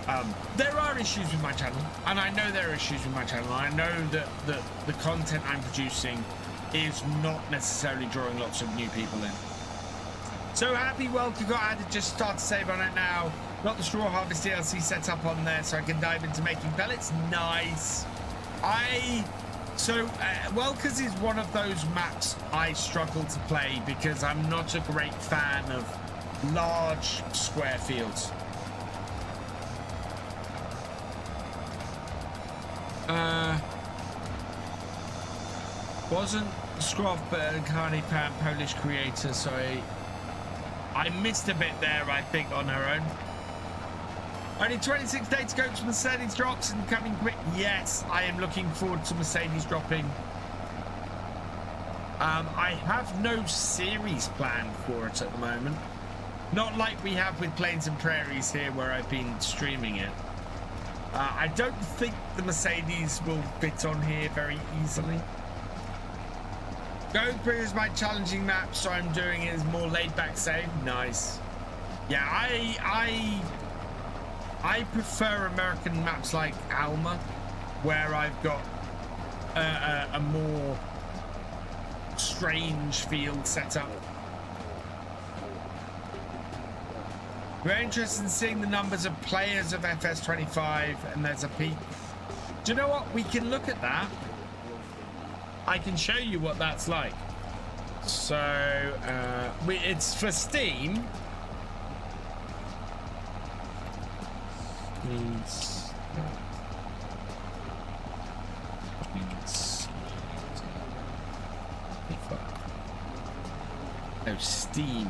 that. There are issues with my channel, and I know there are issues with my channel. I know that the content I'm producing is not necessarily drawing lots of new people in. So happy welcome got added, just start to save on it now. Got the straw harvest DLC set up on there so I can dive into making pellets. Nice. Welkers is one of those maps I struggle to play because I'm not a great fan of large square fields. Wasn't Scroff but a Carney Pan Polish creator, sorry. I missed a bit there, I think, on her own. Only 26 days to go to Mercedes drops and coming quick. Yes, I am looking forward to Mercedes dropping. I have no series planned for it at the moment. Not like we have with Plains and Prairies here where I've been streaming it. I don't think the Mercedes will fit on here very easily. Going through is my challenging map, so I'm doing it as more laid-back save. Nice. Yeah, I prefer American maps like Alma, where I've got a more strange field setup. We're interested in seeing the numbers of players of FS25, and there's a peak. Do you know what? We can look at that. I can show you what that's like. So it's for Steam. Oh, Steam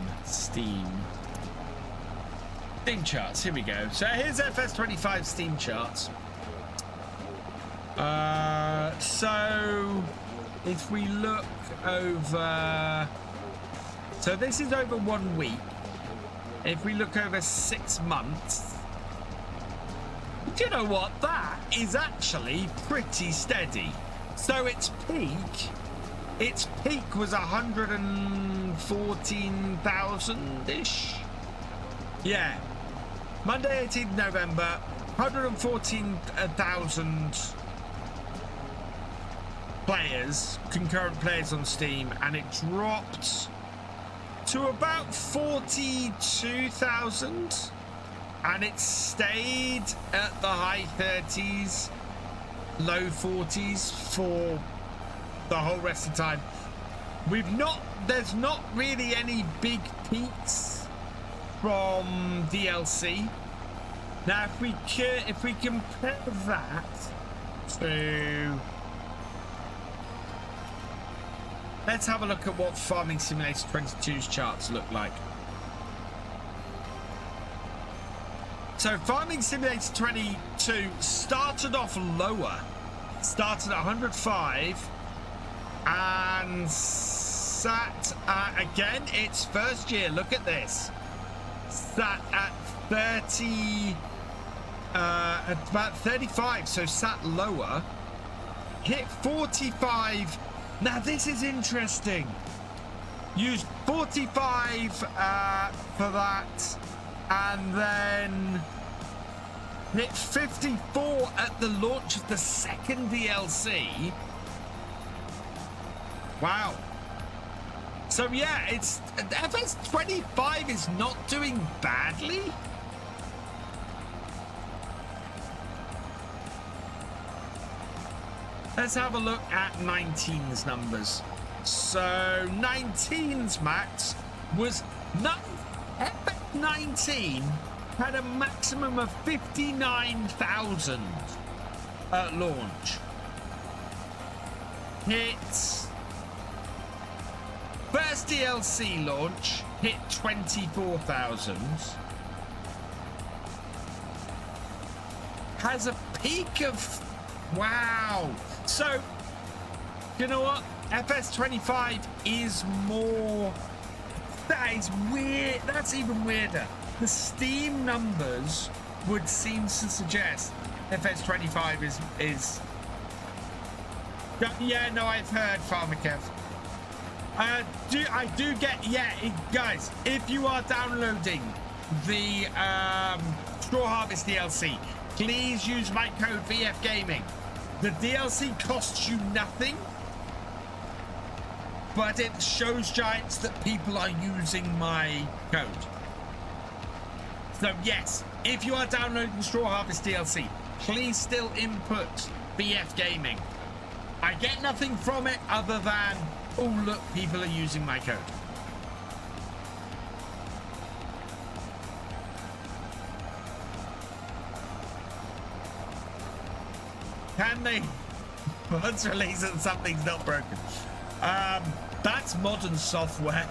charts. Here we go. So here's FS25 Steam charts. So if we look over, so this is over 1 week. If we look over 6 months, do you know what? That is actually pretty steady. So its peak was 114,000-ish. Yeah. Monday, 18th November, 114,000 players, concurrent players on Steam, and it dropped to about 42,000, and it stayed at the high 30s, low 40s for the whole rest of the time. There's not really any big peaks from DLC. Now if we compare that to, let's have a look at what Farming Simulator 22's charts look like. So Farming Simulator 22 started off lower, started at 105 and sat at, again, its first year, look at this, sat at 30, at about 35, so sat lower, hit 45. Now this is interesting. Used 45 for that, and then hit 54 at the launch of the second DLC. Wow. So yeah, it's FS25 is not doing badly. Let's have a look at 19's numbers. So 19's max was not, FS19 had a maximum of 59,000 at launch. Hit first DLC launch, hit 24,000. Has a peak of, wow. So, you know what? FS25 is more, that is weird. That's even weirder. The Steam numbers would seem to suggest FS25 is yeah, no, I've heard Farmer Kev. I do get, yeah, guys, if you are downloading the Straw Harvest DLC, please use my code VF Gaming. The DLC costs you nothing, but it shows Giants that people are using my code. So yes, if you are downloading Straw Harvest DLC, please still input VF Gaming. I get nothing from it other than, oh look, people are using my code. Can they once release and something's not broken? That's modern software.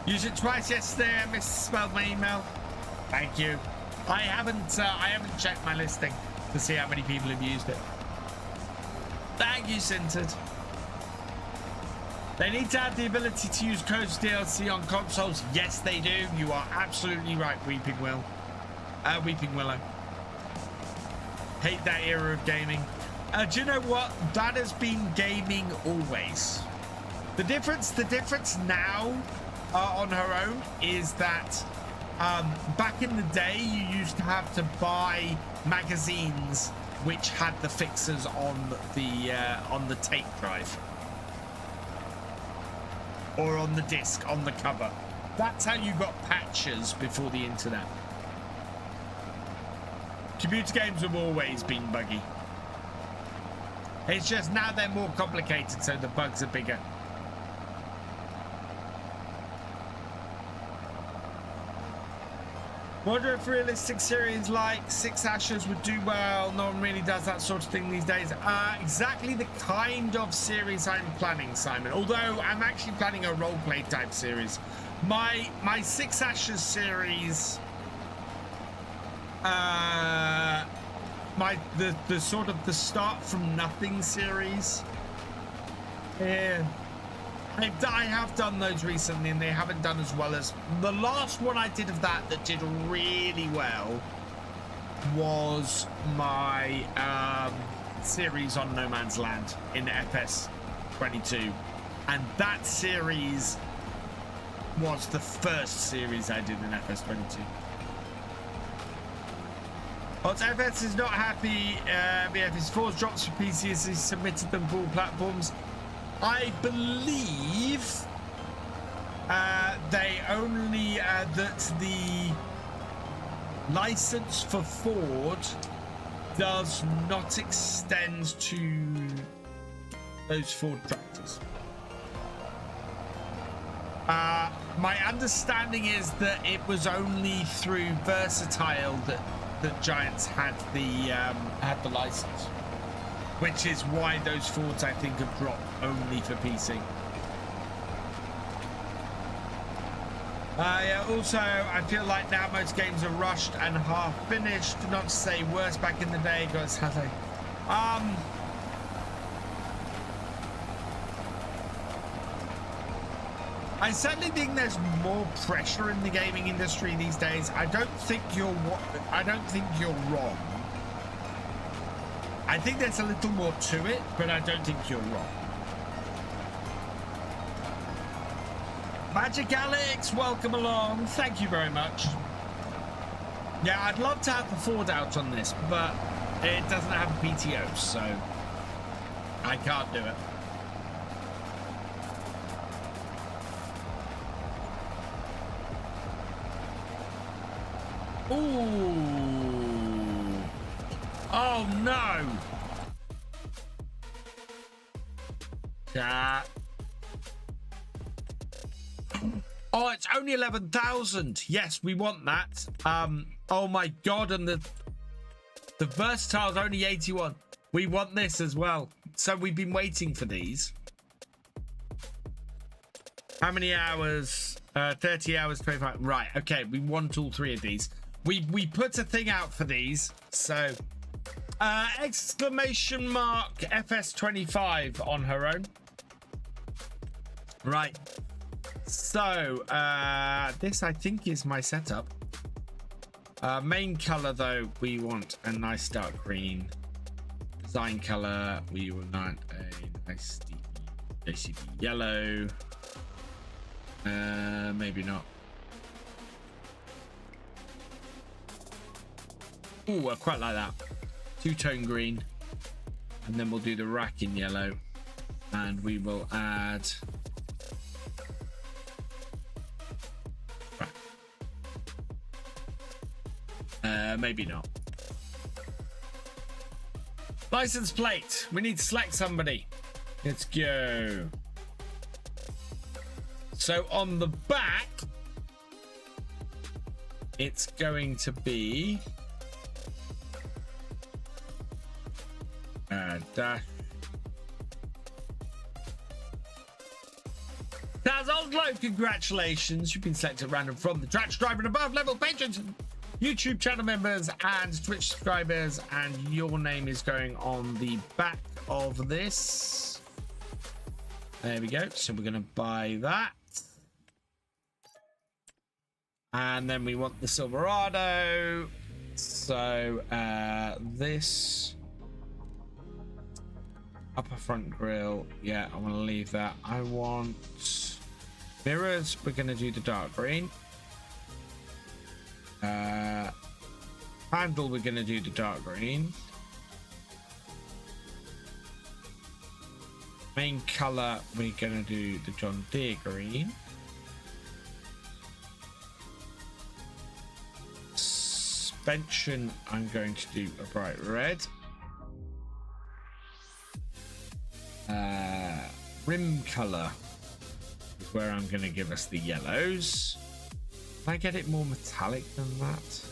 Use it twice yesterday. I misspelled my email. Thank you. I haven't checked my listing to see how many people have used it. Thank you, Sintered. They need to add the ability to use codes DLC on consoles. Yes, they do. You are absolutely right, Weeping Willow. Hate that era of gaming. Do you know what? That has been gaming always. The difference now on her own is that back in the day, you used to have to buy magazines which had the fixers on the tape drive or on the disc on the cover. That's how you got patches before the internet. Computer games have always been buggy. It's just now they're more complicated, so the bugs are bigger. Wonder if realistic series like Six Ashes would do well. No one really does that sort of thing these days. Exactly the kind of series I'm planning, Simon. Although I'm actually planning a roleplay type series. My Six Ashes series, the sort of the start from nothing series. Yeah. I have done those recently, and they haven't done as well as the last one I did of that did really well was my series on No Man's Land in FS22, and that series was the first series I did in FS22. But FS is not happy. FS4's drops for PC as he submitted them for all platforms. I believe they only that the license for Ford does not extend to those Ford tractors. My understanding is that it was only through Versatile that Giants had the license. Which is why those Fords, I think, have dropped only for PC. Also, I feel like now most games are rushed and half finished. Not to say worse back in the day, guys. I certainly think there's more pressure in the gaming industry these days. I don't think you're wrong. I think there's a little more to it, but I don't think you're wrong. Magic Alex, welcome along. Thank you very much. Yeah, I'd love to have the Ford out on this, but it doesn't have a PTO, so I can't do it. Ooh. Oh no! Oh, it's only 11,000. Yes, we want that. Oh my god, and the Versatile's only 81. We want this as well. So we've been waiting for these. How many hours? 30 hours, 25. Right, okay, we want all three of these. We put a thing out for these, so exclamation mark FS25 on her own. Right. So this I think is my setup. Main color though, we want a nice dark green. Design color, we will want a nice deep JCB yellow. Maybe not. Ooh, I quite like that. Two-tone green, and then we'll do the rack in yellow, and we will add maybe not. License plate, we need to select somebody. Let's go. So on the back it's going to be dash Tazoslo, congratulations, you've been selected random from the Twitch driver and above level patrons, YouTube channel members and Twitch subscribers, and your name is going on the back of this. There we go. So we're going to buy that. And then we want the Silverado. So this upper front grille. Yeah, I want to leave that. I want mirrors. We're going to do the dark green. Handle, we're going to do the dark green. Main color, we're going to do the John Deere green. Suspension, I'm going to do a bright red. Rim color is where I'm going to give us the yellows. Can I get it more metallic than that?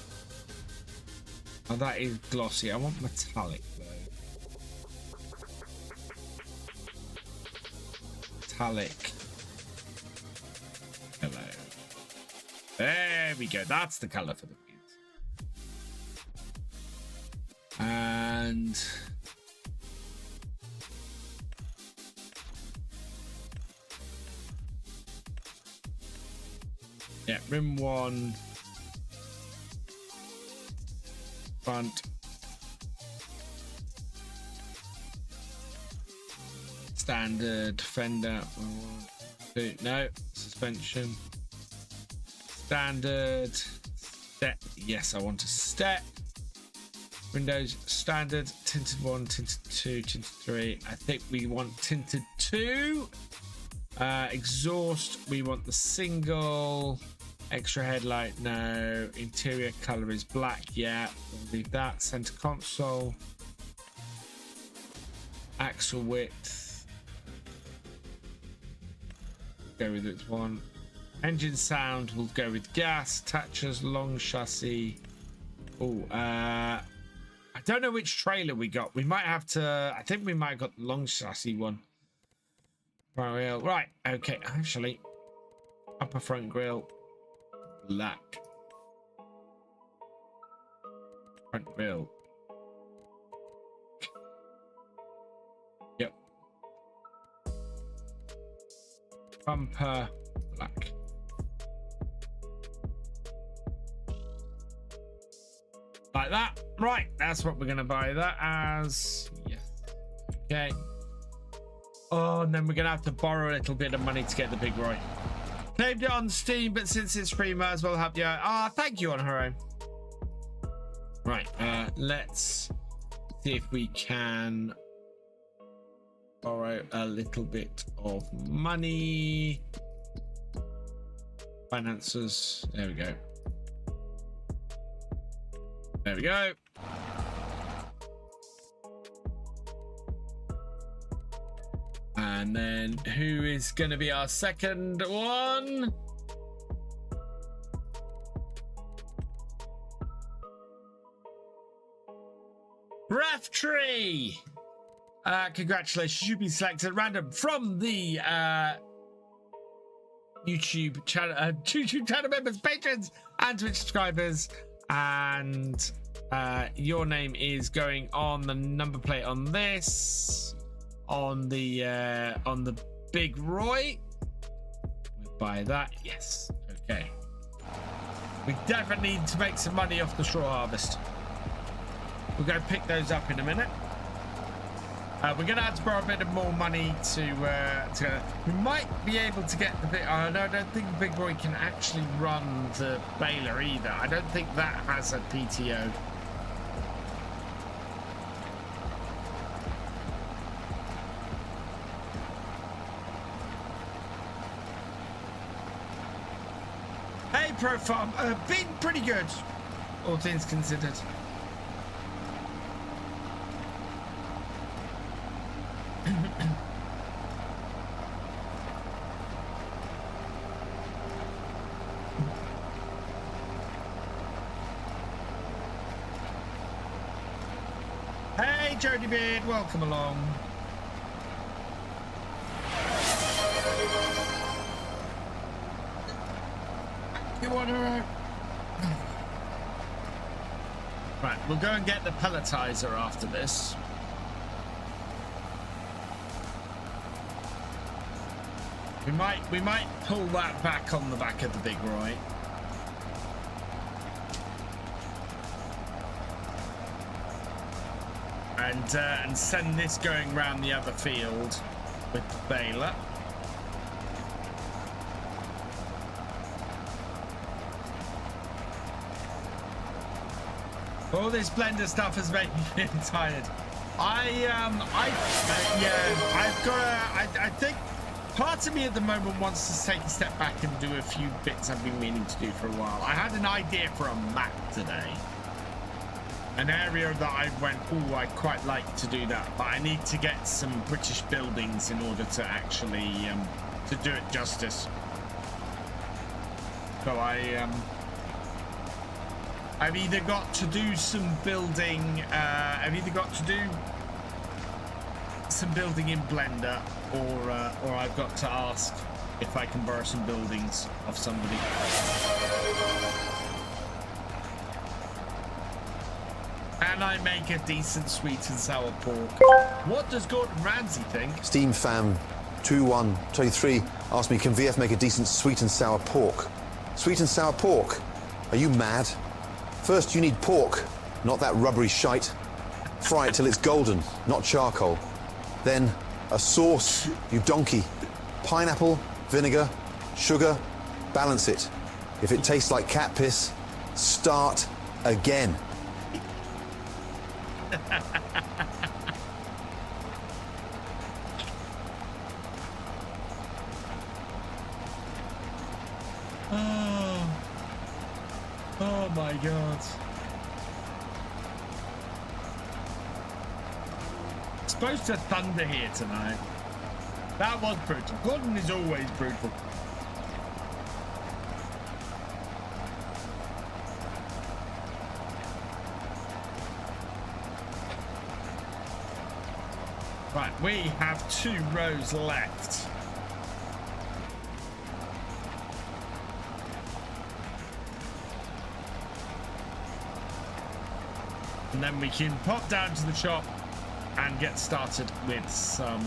Oh, that is glossy. I want metallic though. Metallic yellow. There we go. That's the color for the wheels. And yeah, rim one, front, standard fender, no, suspension, standard, step, yes, I want a step, windows, standard, tinted 1, tinted 2, tinted 3, I think we want tinted 2, exhaust, we want the single, extra headlight, no, interior color is black, yeah, we'll leave that, center console, axle width, go with it one, engine sound, we'll go with gas, touches, long chassis, oh, I don't know which trailer we got, we might have to, I think we might have got the long chassis one. Right, okay, actually, upper front grille, black, front grille, yep, bumper, black, like that. Right, that's what we're going to buy that as. Yes, okay. Oh, and then we're going to have to borrow a little bit of money to get the big Roy. Claimed it on Steam, but since it's free, might as well help you out. Ah, thank you on her own. Right, let's see if we can borrow a little bit of money. Finances, there we go. There we go. And then who is going to be our second one? Raftree. Congratulations, you've been selected at random from the YouTube channel members, patrons, and Twitch subscribers. And your name is going on the number plate on this. On the big Roy, we'll buy that. Yes, okay. We definitely need to make some money off the straw harvest. We'll go pick those up in a minute. We're gonna have to borrow a bit of more money to we might be able to get the bit. No, I don't think the big Roy can actually run the baler either. I don't think that has a PTO. Pro Farm, been pretty good, all things considered. Hey, Jody Beard, welcome along. You want to right, we'll go and get the pelletizer after this. We might pull that back on the back of the Big Roy. And send this going round the other field with the baler. All this blender stuff has made me tired. I think part of me at the moment wants to take a step back and do a few bits I've been meaning to do for a while. I had an idea for a map today. An area that I went, oh, I'd quite like to do that, but I need to get some British buildings in order to actually to do it justice. So I've either got to do some building, in Blender, or I've got to ask if I can borrow some buildings off somebody. Can I make a decent sweet and sour pork? What does Gordon Ramsay think? Steam Fam 2123 asked me, can VF make a decent sweet and sour pork? Sweet and sour pork? Are you mad? First you need pork, not that rubbery shite. Fry it till it's golden, not charcoal. Then a sauce, you donkey. Pineapple, vinegar, sugar, balance it. If it tastes like cat piss, start again. Oh my God. It's supposed to thunder here tonight. That was brutal. Gordon is always brutal. Right, we have 2 rows left. And then we can pop down to the shop and get started with some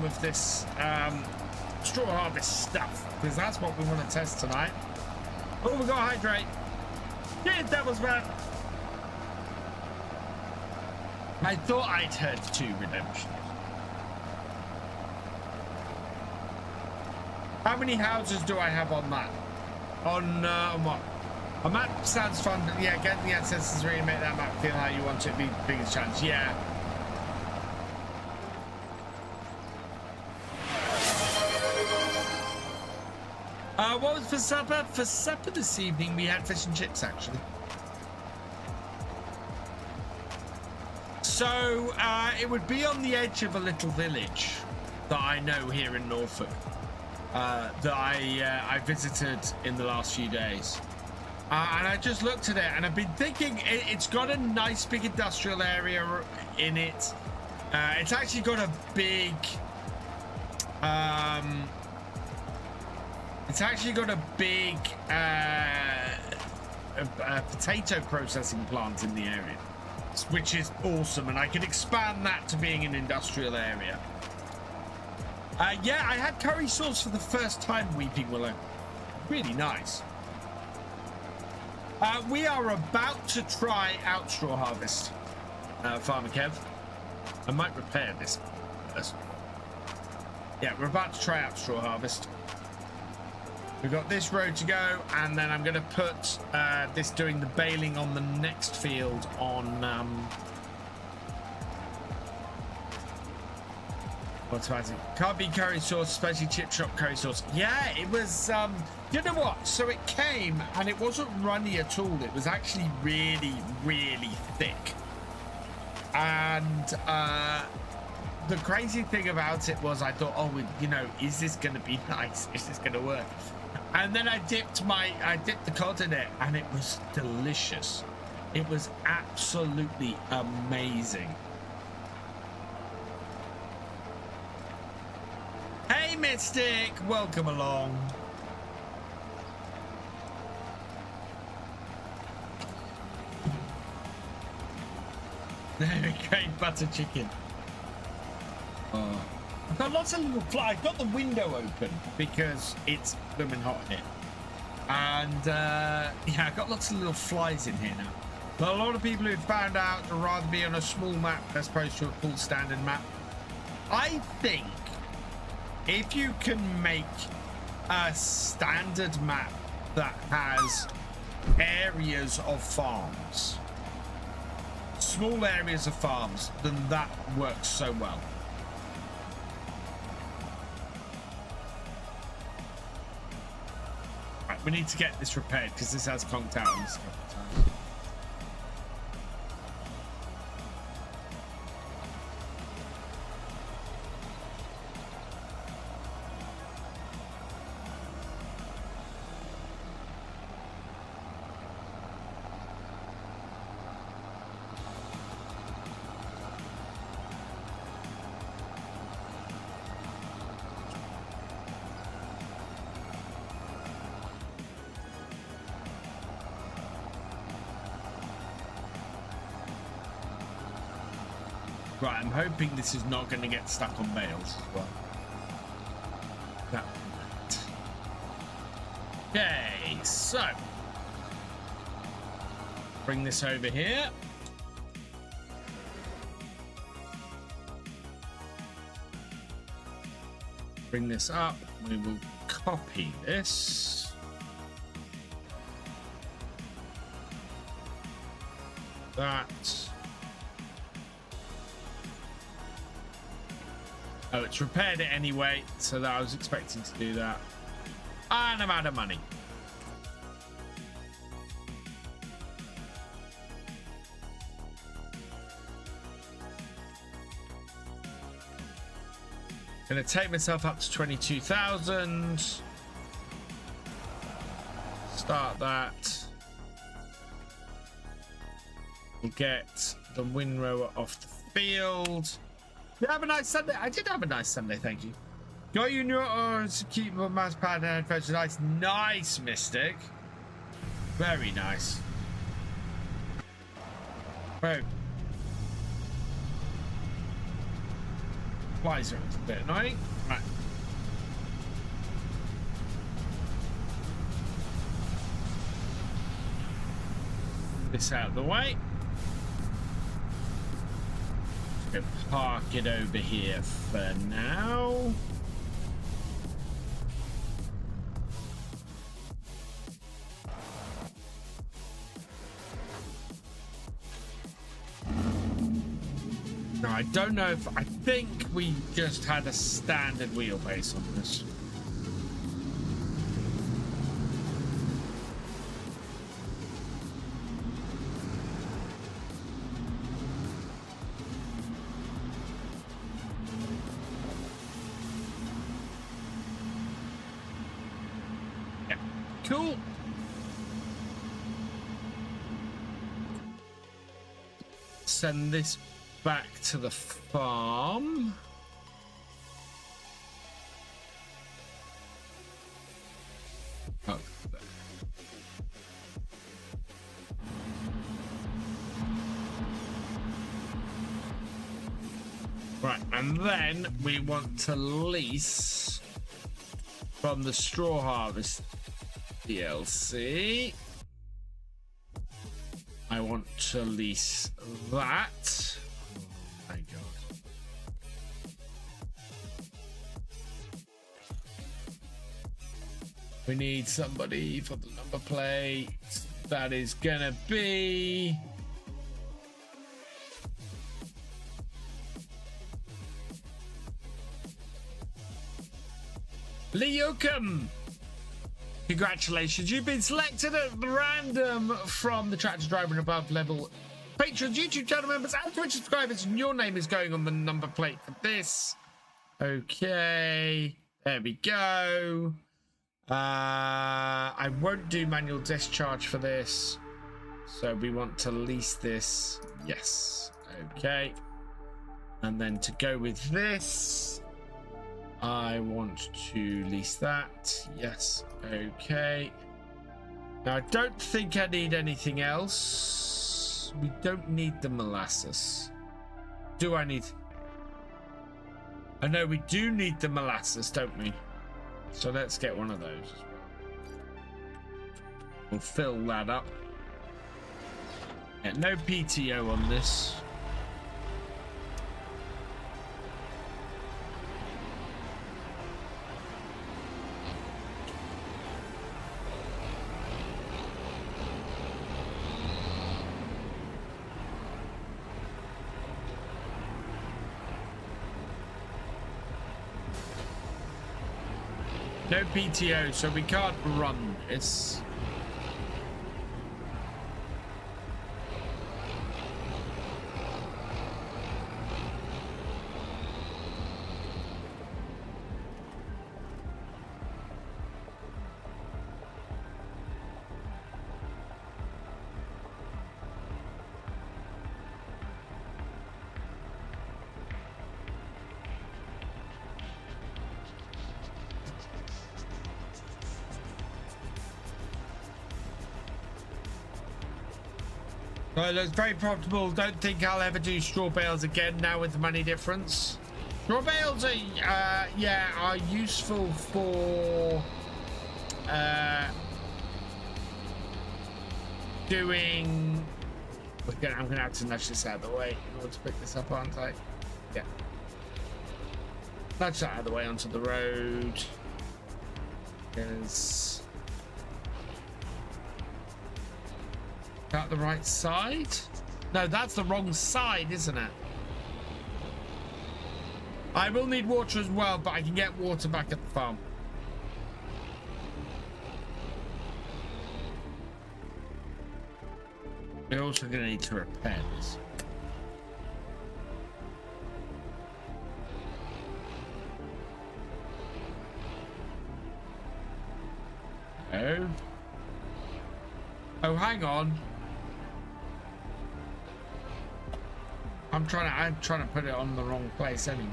of this straw harvest stuff, because that's what we want to test tonight. Oh, we got hydrate. Yeah, that was bad. I thought I'd heard 2 redemptions. How many houses do I have on that? On what? A map sounds fun, but yeah, getting the ancestors really make that map feel how you want it to be the biggest challenge. Yeah. What was for supper? For supper this evening, we had fish and chips, actually. So, it would be on the edge of a little village that I know here in Norfolk. That I visited in the last few days, and I just looked at it and I've been thinking it's got a nice big industrial area in it. It's actually got a big potato processing plant in the area, which is awesome, and I could expand that to being an industrial area. Yeah, I had curry sauce for the first time, Weeping Willow. Really nice. We are about to try out straw harvest, Farmer Kev. I might repair this first. Yeah, we're about to try out straw harvest. We've got this row to go, and then I'm going to put this doing the baling on the next field on... what's fancy? Can't be curry sauce, especially chip shop curry sauce. Yeah, it was, you know what? So it came, and it wasn't runny at all. It was actually really, really thick. And the crazy thing about it was I thought, oh, you know, is this going to be nice? Is this going to work? And then I dipped the cod in it, and it was delicious. It was absolutely amazing. Hey, Mystic, welcome along. There we go, butter chicken. Oh. I've got lots of little flies. I've got the window open because it's blooming hot in here. And yeah, I've got lots of little flies in here now. But a lot of people who found out to rather be on a small map as opposed to a full standard map. I think if you can make a standard map that has areas of farms, small areas of farms, then that works so well. Right, we need to get this repaired because this has conked out on this couple of times. Right, I'm hoping this is not going to get stuck on bales as well. That. Okay, so bring this over here. Bring this up. We will copy this. That. Oh, it's repaired it anyway, so that I was expecting to do that. And I'm out of money. Gonna take myself up to 22,000. Start that. We'll get the windrower off the field. Did you have a nice Sunday? I did have a nice Sunday, thank you. Got you new to keep my mouse pad and fetch nice. Nice, Mystic. Very nice. Right. Flies are a bit annoying. Right. This out of the way. Park it over here for now. No, I don't know if I think we just had a standard wheelbase on this. Cool. Send this back to the farm. Oh. Right, and then we want to lease from the straw harvest DLC. I want to lease that. Oh my god. We need somebody for the number plate. That is gonna be Yocum. Congratulations, you've been selected at random from the tractor driver and above level patrons, YouTube channel members, and Twitch subscribers, and your name is going on the number plate for this. Okay, there we go. I won't do manual discharge for this, so we want to lease this. Yes, okay. And then to go with this, I want to lease that. Yes, okay. Now I don't think I need anything else. We don't need the molasses. Do I need... I know we do need the molasses, don't we? So let's get one of those as well. We'll fill that up. Yeah, no PTO on this. No PTO, so we can't run. It's... Well, it looks very profitable. Don't think I'll ever do straw bales again now with the money difference. Straw bales are, yeah, are useful for doing... I'm gonna have to nudge this out of the way in order to pick this up, aren't I? Yeah. Nudge that out of the way onto the road. Is that the right side? No, that's the wrong side, isn't it? I will need water as well, but I can get water back at the farm. We're also going to need to repair this. Oh. Oh, hang on. I'm trying to put it on the wrong place anyway.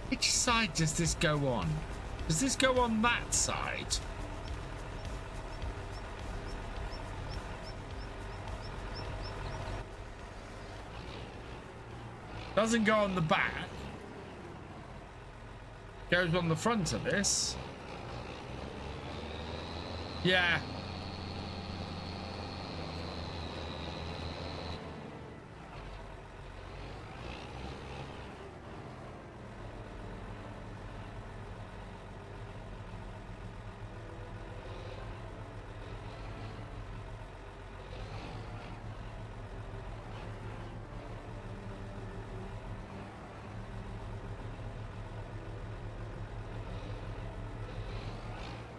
Which side does this go on? Does this go on that side? Doesn't go on the back. Goes on the front of this. Yeah.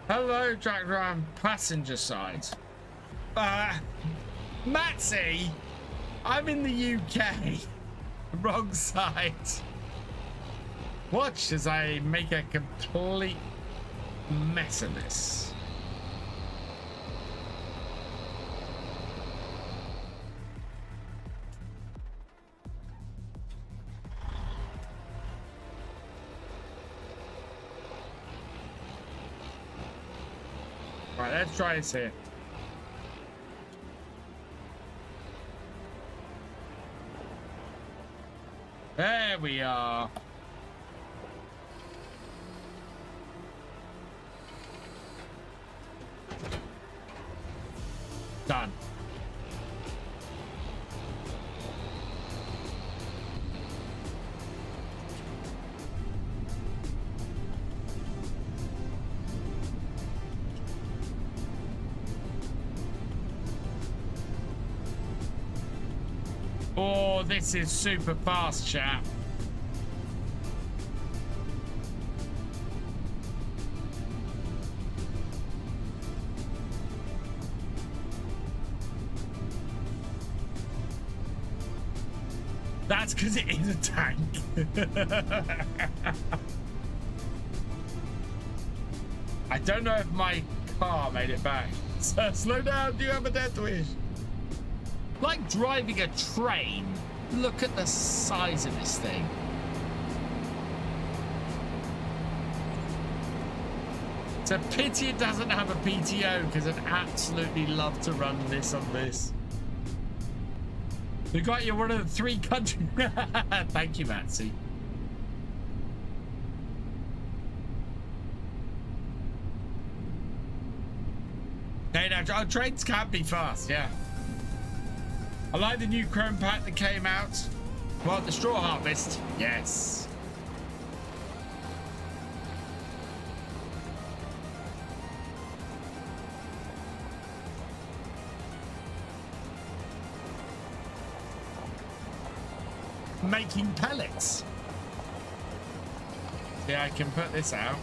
Hello, Jack Ryan, passenger side. Matsy, I'm in the UK. Wrong side. Watch as I make a complete mess of this. Right, let's try this here. There we are. Done. Oh, this is super fast, chat. That's because it is a tank. I don't know if my car made it back. So slow down. Do you have a death wish? Like driving a train. Look at the size of this thing. It's a pity it doesn't have a PTO because I'd absolutely love to run this on this. We got you one of the 3 countries. Thank you, Matsy. Hey, now, our trains can be fast, yeah. I like the new chrome pack that came out. What, the straw harvest? Yes. Making pellets. Yeah, I can put this out.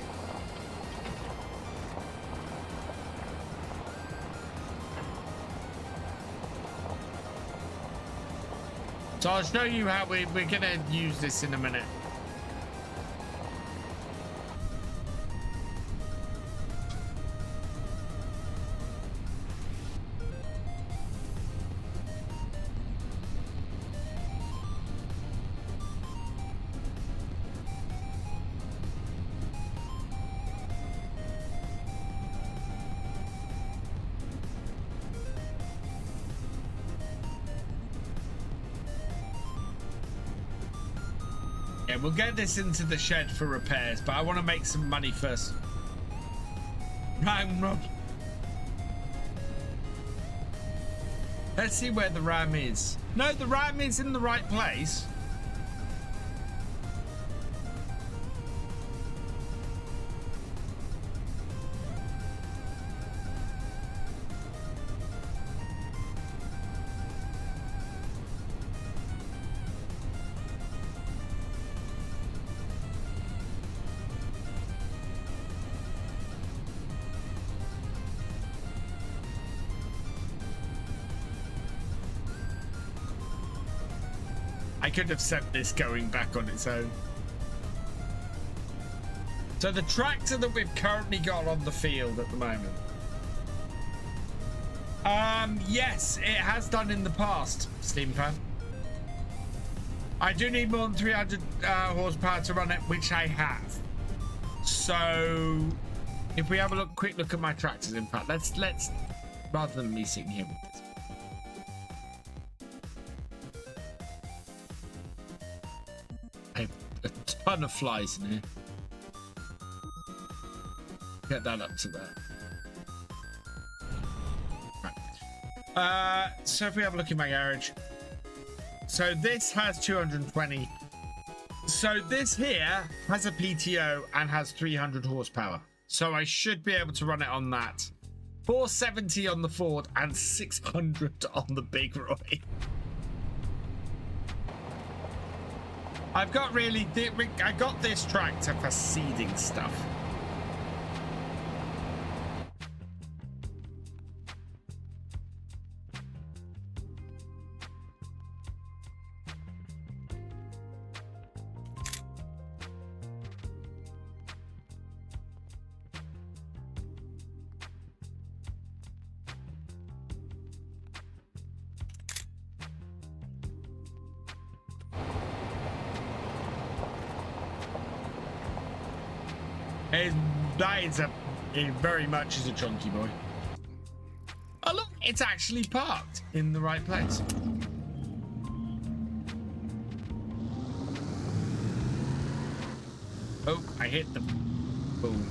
So I'll show you how we're gonna use this in a minute. Yeah, we'll get this into the shed for repairs, but I want to make some money first. Ram. Let's see where the ram is. No, the ram is in the right place. I could have set this going back on its own. So the tractor that we've currently got on the field at the moment. Yes, it has done in the past, Steam fan. I do need more than 300 horsepower to run it, which I have. So if we have a quick look at my tractors, in fact, let's rather than me sitting here with this. A ton of flies in here. Get that up to there. Right. So if we have a look in my garage. So this has 220. So this here has a PTO and has 300 horsepower. So I should be able to run it on that. 470 on the Ford and 600 on the Big Roy. I got this tractor for seeding stuff. It very much is a chunky boy. Oh look, it's actually parked in the right place. Oh, I hit the boom.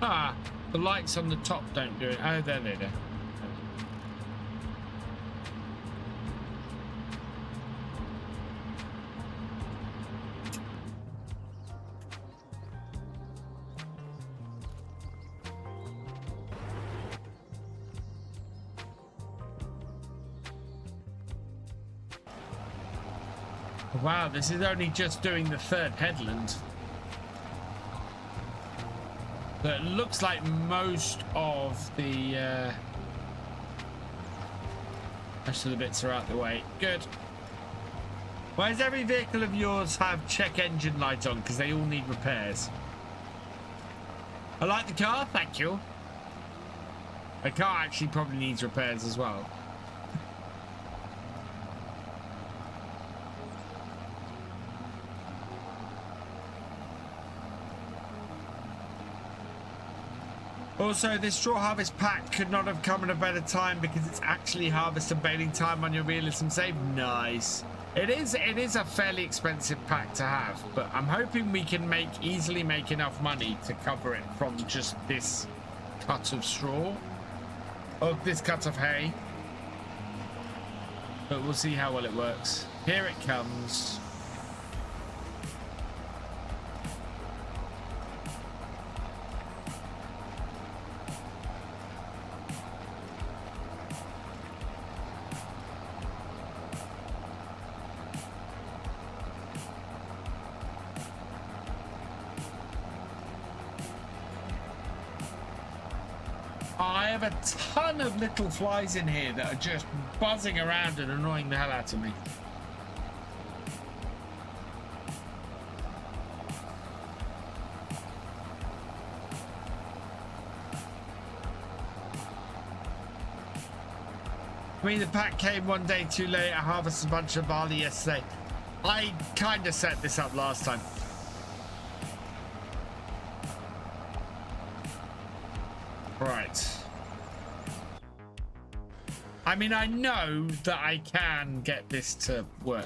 Ah, the lights on the top don't do it. Oh, there. Wow, this is only just doing the third headland. But it looks like most of the bits are out the way. Good. Why does every vehicle of yours have check engine lights on? Because they all need repairs. I like the car, thank you. The car actually probably needs repairs as well. Also, this straw harvest pack could not have come at a better time because it's actually harvest and baling time on your realism save. Nice. It is a fairly expensive pack to have, but I'm hoping we can easily make enough money to cover it from just this cut of straw, or this cut of hay. But we'll see how well it works. Here it comes. I have a ton of little flies in here that are just buzzing around and annoying the hell out of me. I mean, the pack came one day too late. I harvested a bunch of barley yesterday. I kind of set this up last time. Right. I mean, I know that I can get this to work.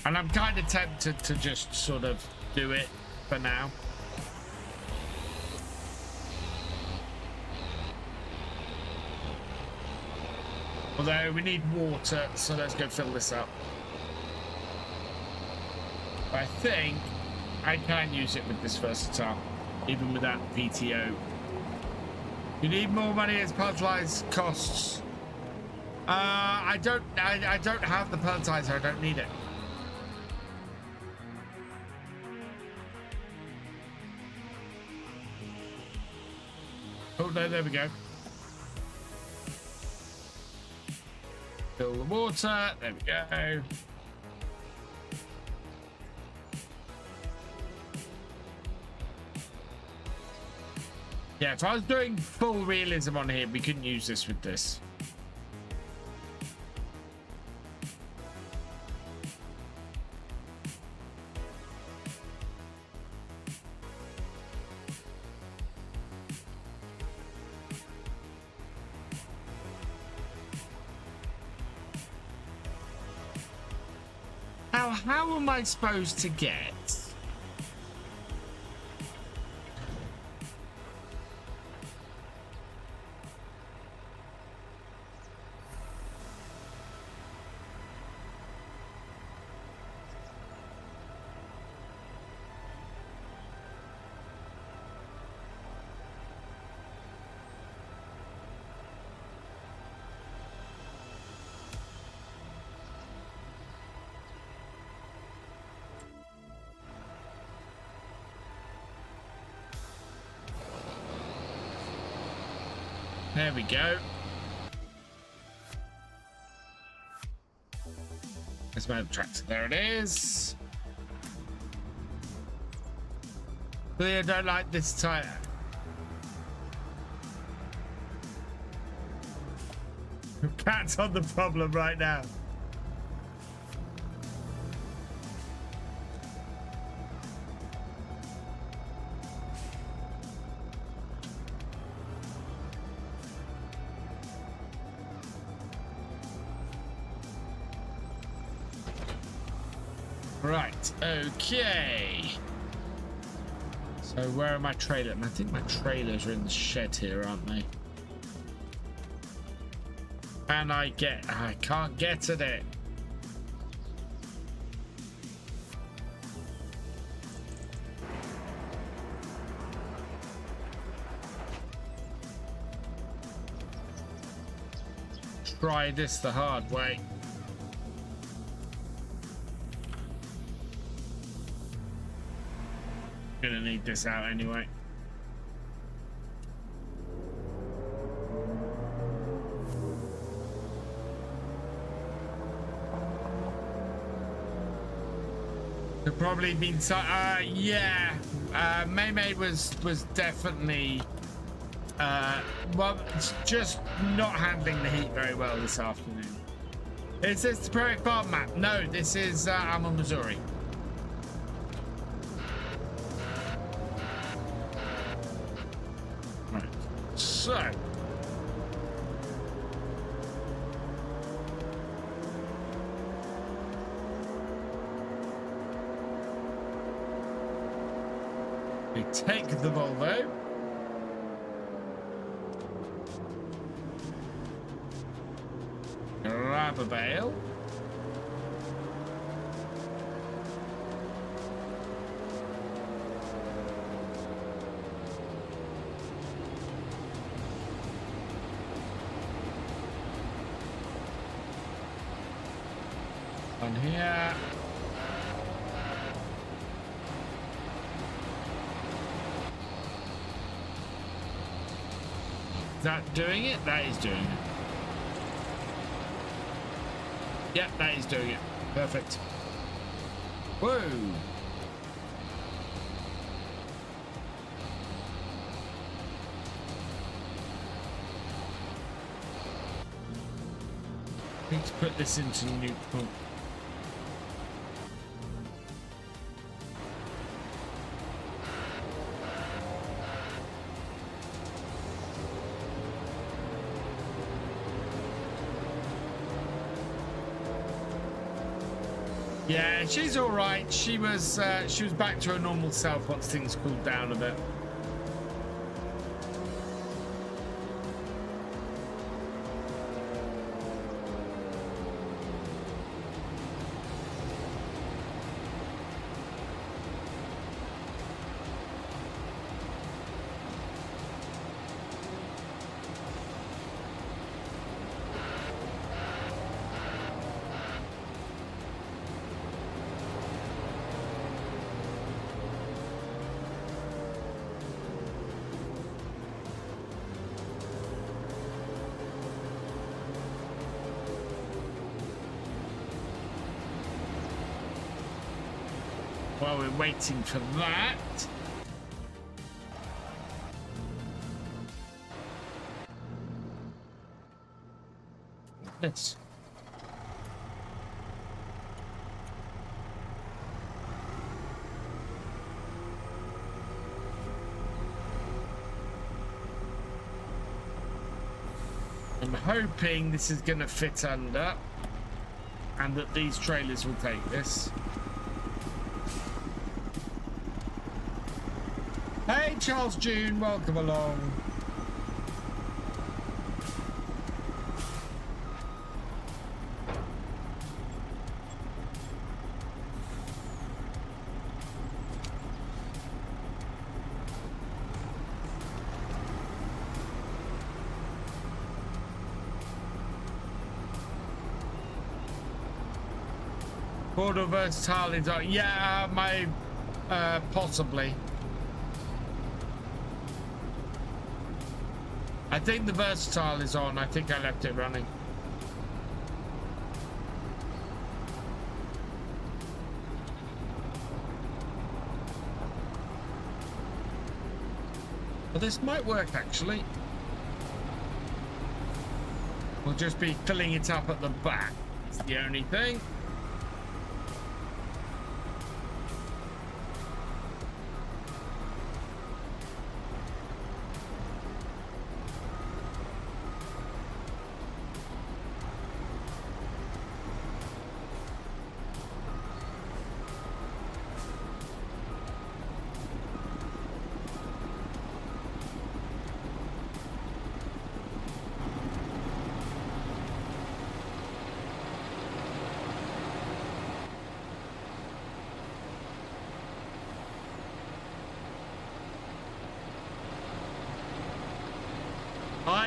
And I'm kind of tempted to just sort of do it for now. Although we need water, so let's go fill this up. I think I can use it with this versatile, even without PTO. You need more money as pelletizer costs. I don't have the pelletizer. I don't need it. Oh no, there we go. Fill the water. There we go. Yeah, if I was doing full realism on here, we couldn't use this with this. How am I supposed to get? There we go. There's my tractor. There it is. Really, I don't like this tire. Cat's on the problem right now. Right, okay. So where are my trailers? I think my trailers are in the shed here, aren't they? And I can't get at it. try this the hard way. Gonna need this out anyway. Could probably been so. Yeah. May was definitely. Well, it's just not handling the heat very well this afternoon. Is this the Prairie Farm map? No, this is Alma, Missouri. Right. So. We take the Volvo. Grab a bale. On here. Is that doing it? That is doing it. Yep, that is doing it. Perfect. Whoa! Need to put this into neutral. Yeah, she's all right. She was back to her normal self once things cooled down a bit. While we're waiting for that, this. I'm hoping this is going to fit under and that these trailers will take this. Hey, Charles June, welcome along. Border versatile is on. Yeah, my possibly. I think the versatile is on. I think I left it running. Well, this might work actually. We'll just be filling it up at the back. It's the only thing.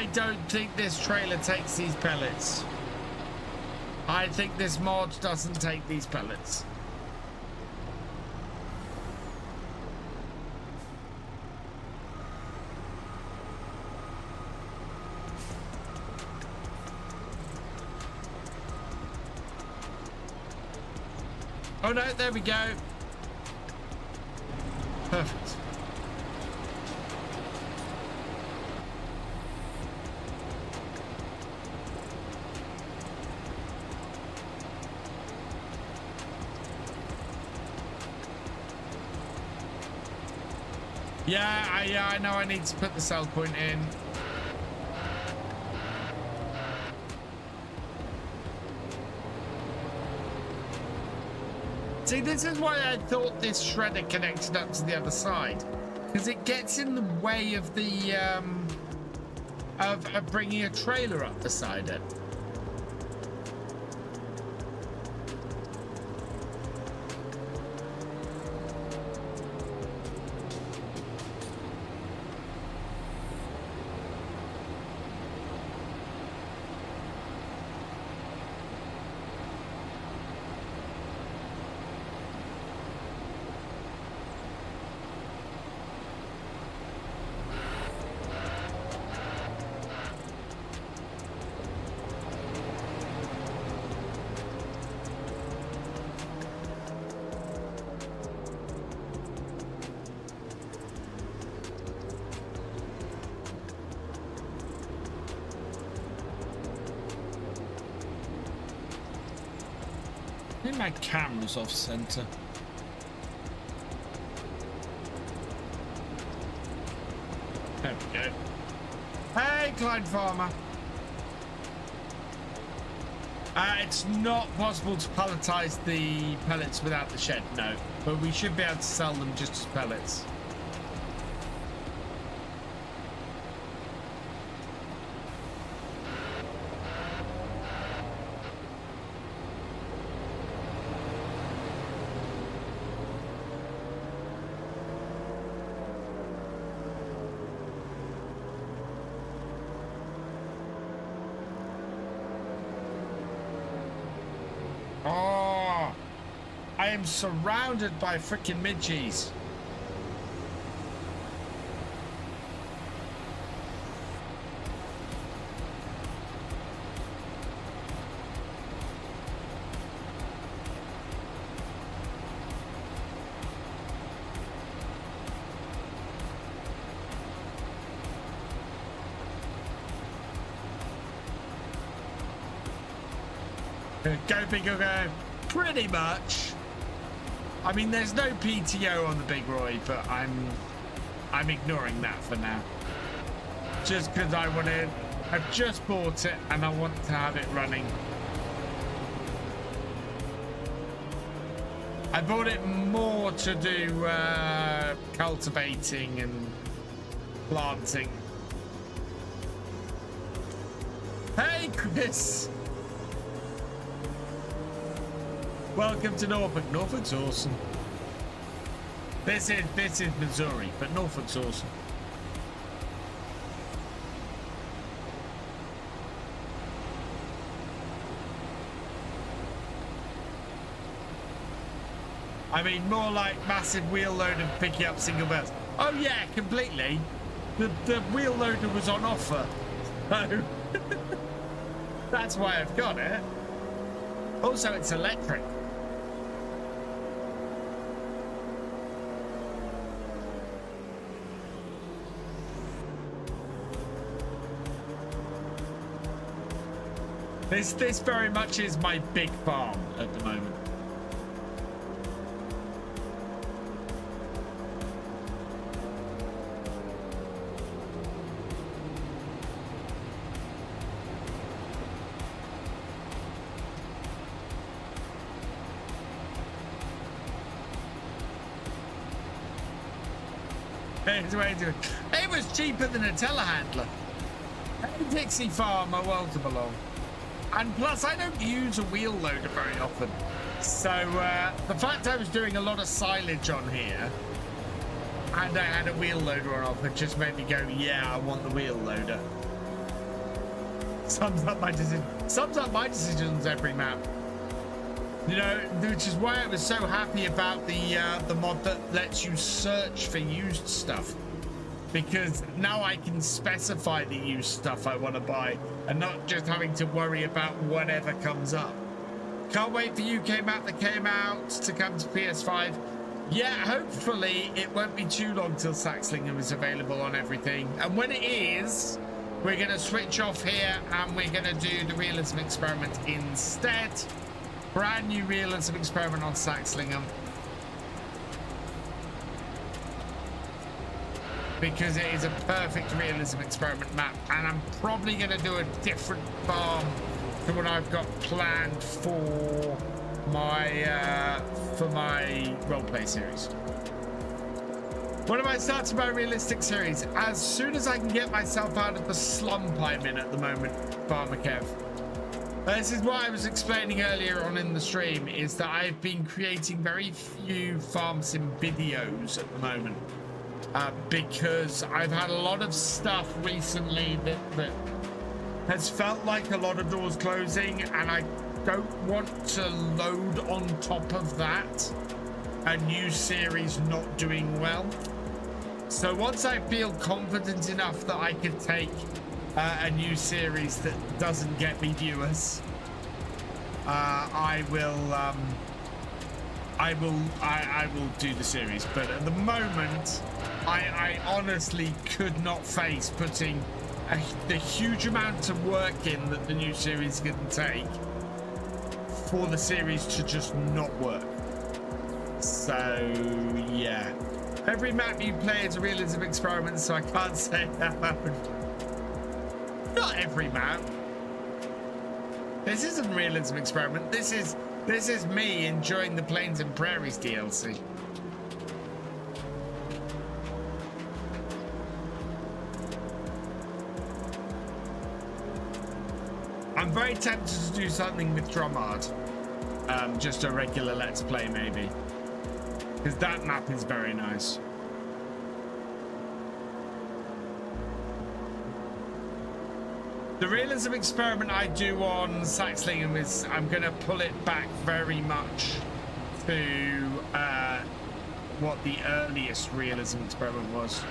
I don't think this trailer takes these pellets. I think this mod doesn't take these pellets. Oh no, there we go. Perfect. Yeah, I know I need to put the sell point in. See, this is why I thought this shredder connected up to the other side, because it gets in the way of the of bringing a trailer up beside it. I think my camera's off center. There we go. Hey, Clyde Farmer. It's not possible to palletize the pellets without the shed, no. But we should be able to sell them just as pellets. I'm surrounded by freaking midgies. Go big or go. Pretty much. I mean, there's no PTO on the Big Roy, but I'm ignoring that for now. Just because I've just bought it and I want to have it running. I bought it more to do cultivating and planting. Hey, Chris! Welcome to Norfolk. Norfolk's awesome. This is Missouri, but Norfolk's awesome. I mean, more like massive wheel load and picking up single bells. Oh yeah, completely. The wheel loader was on offer, so that's why I've got it. Also, it's electric. This very much is my big farm at the moment. It was cheaper than a telehandler. Hey, Dixie Farmer, welcome along. And plus, I don't use a wheel loader very often. So the fact I was doing a lot of silage on here and I had a wheel loader on offer just made me go, yeah, I want the wheel loader. Sums up my decisions every map. You know, which is why I was so happy about the mod that lets you search for used stuff, because now I can specify the used stuff I want to buy and not just having to worry about whatever comes up. Can't wait for UK map that came out to come to PS5. Yeah, hopefully it won't be too long till Saxlingham is available on everything, and when it is, we're going to switch off here and we're going to do the realism experiment instead. Brand new realism experiment on Saxlingham, because it is a perfect realism experiment map, and I'm probably going to do a different farm to what I've got planned for my roleplay series. When am I starting my realistic series? As soon as I can get myself out of the slump I'm in at the moment, Farmer Kev. This is what I was explaining earlier on in the stream, is that I've been creating very few farm sim videos at the moment, because I've had a lot of stuff recently that has felt like a lot of doors closing, and I don't want to load on top of that a new series not doing well. So once I feel confident enough that I could take a new series that doesn't get me viewers, I will do the series. But at the moment, I honestly could not face putting the huge amount of work in that the new series can take for the series to just not work. So yeah, every map you play is a realism experiment, so I can't say that happened. Not every map. This isn't realism experiment. This is me enjoying the Plains and Prairies DLC. I'm very tempted to do something with Dromard. Just a regular Let's Play maybe, because that map is very nice. The realism experiment I do on Saxlingham is I'm going to pull it back very much to what the earliest realism experiment was.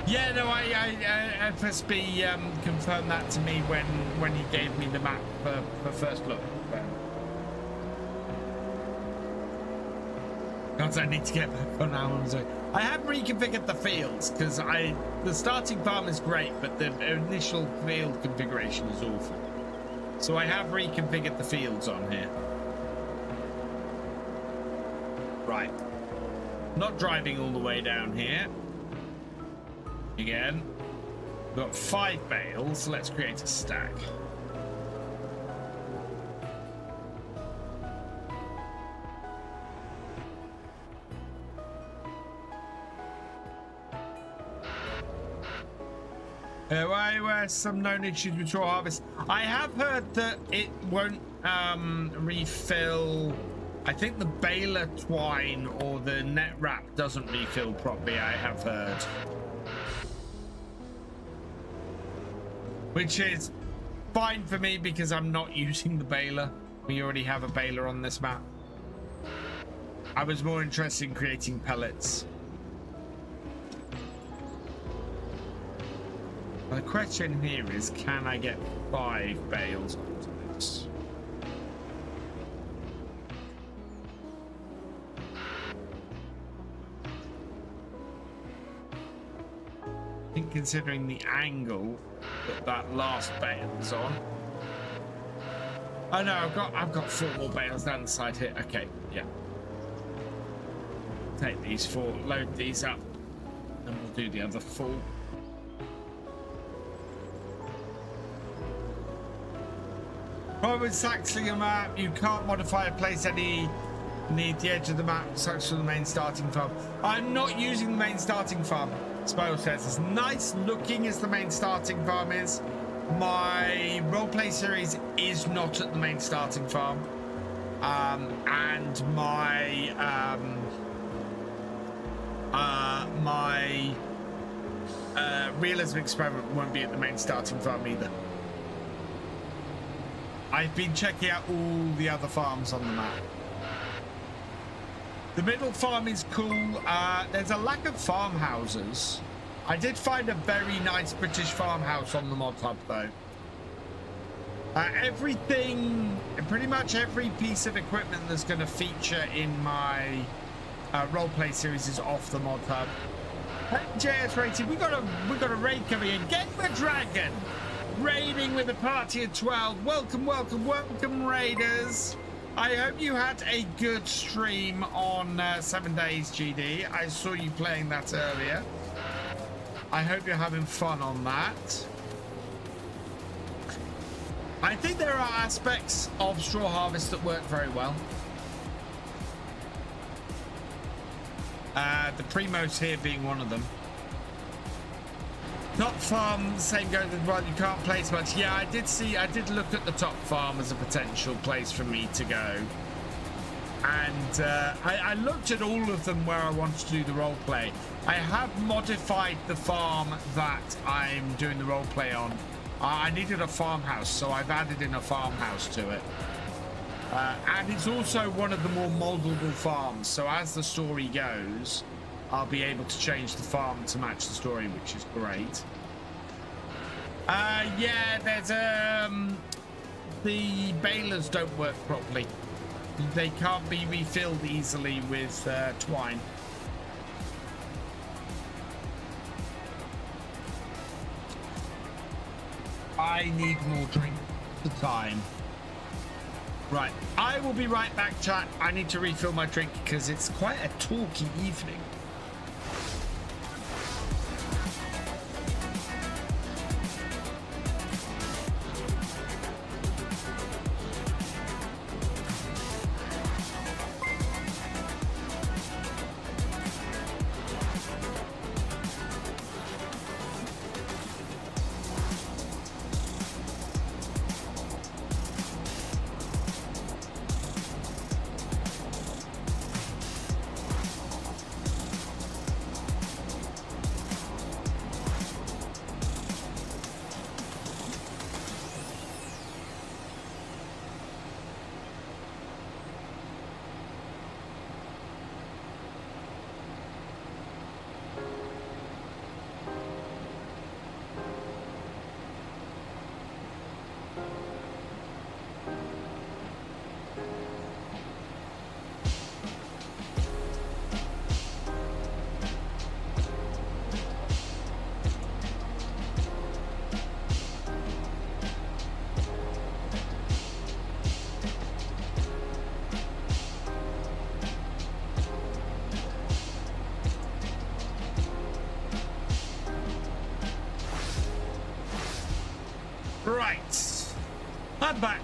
Yeah, no, FSB confirmed that to me when he gave me the map for first look. God, I need to get back on Alma. I have reconfigured the fields, because the starting farm is great, but the initial field configuration is awful. So I have reconfigured the fields on here. Right. Not driving all the way down here. Again. We've got 5 bales, so let's create a stack. Where some known issues with straw harvest. I have heard that it won't refill. I think the baler twine or the net wrap doesn't refill properly, I have heard. Which is fine for me, because I'm not using the baler. We already have a baler on this map. I was more interested in creating pellets. The question here is, can I get 5 bales onto this? I think, considering the angle that last bale is on. Oh no, I've got 4 more bales down the side here. Okay, yeah. Take these 4, load these up, and we'll do the other 4. Well, with Saxlingham map, you can't modify a place any near the edge of the map, such as the main starting farm. I'm not using the main starting farm. Spoil says, as nice looking as the main starting farm is, my roleplay series is not at the main starting farm, and my realism experiment won't be at the main starting farm either. I've been checking out all the other farms on the map. The middle farm is cool. There's a lack of farmhouses. I did find a very nice British farmhouse on the mod hub though. Everything, pretty much every piece of equipment that's going to feature in my roleplay series is off the mod hub. JS rated, we got a raid coming in. Gamer Dragon raiding with a party of 12. Welcome raiders. I hope you had a good stream on 7 Days GD. I saw you playing that earlier. I hope you're having fun on that. I think there are aspects of straw harvest that work very well. The Primos here being one of them. Top farm, same goes as well. You can't place much. Yeah, I did look at the top farm as a potential place for me to go. And I looked at all of them where I wanted to do the role play. I have modified the farm that I'm doing the role play on. I needed a farmhouse, so I've added in a farmhouse to it. And it's also one of the more moldable farms, so as the story goes, I'll be able to change the farm to match the story, which is great. Yeah, there's the balers don't work properly. They can't be refilled easily with twine. I need more drink for time. Right, I will be right back, chat. I need to refill my drink because it's quite a talky evening. Right, I'm back.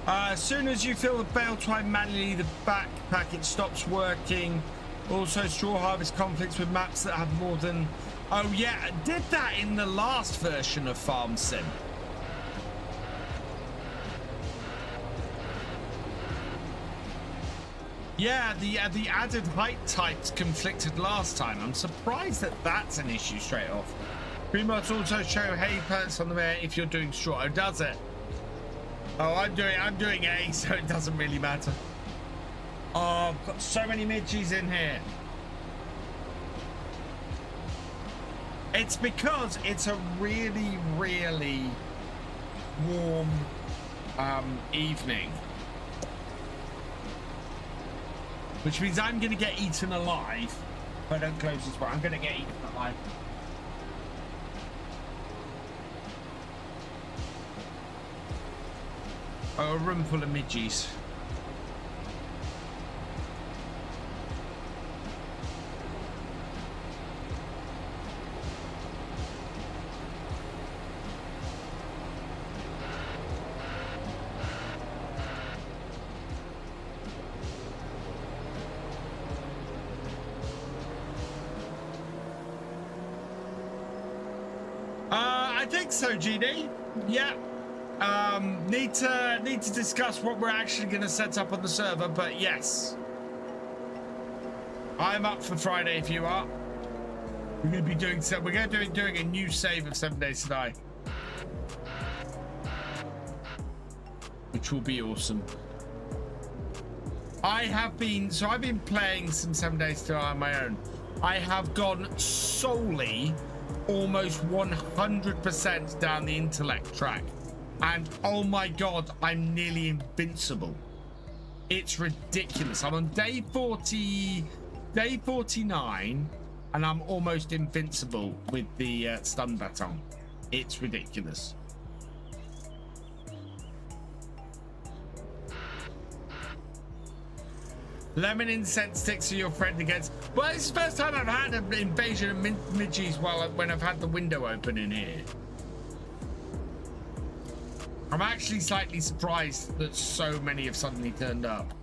As soon as you fill the bale twine manually, the backpack it stops working. Also, straw harvest conflicts with maps that have more than. Oh yeah, I did that in the last version of Farm Sim. Yeah, the added height types conflicted last time. I'm surprised that that's an issue straight off. We must also show hay pellets on the way if you're doing straw. Oh, does it? Oh, I'm doing A, so it doesn't really matter. Oh, I've got so many midgies in here. It's because it's a really, really warm evening. Which means I'm going to get eaten alive. If I don't close this door, I'm going to get eaten alive. Oh, a room full of midgies. I think so, GD. Yeah. Need to discuss what we're actually going to set up on the server, but yes, I'm up for Friday if you are. We're going to be doing so. We're going to be doing a new save of 7 Days to Die, which will be awesome. I've been playing some 7 Days to Die on my own. I have gone solely almost 100% down the intellect track, and oh my god, I'm nearly invincible. It's ridiculous. I'm on day 49, and I'm almost invincible with the stun baton. It's ridiculous. Lemon incense sticks are your friend against. Well, it's the first time I've had an invasion of midgies when I've had the window open in here. I'm actually slightly surprised that so many have suddenly turned up.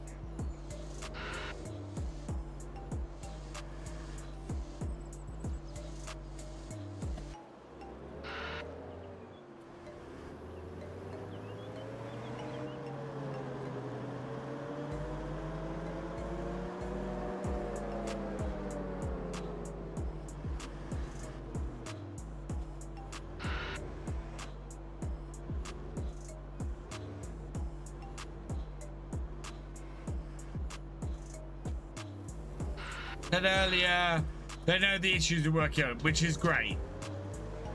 Earlier, they know the issues are working on it, which is great.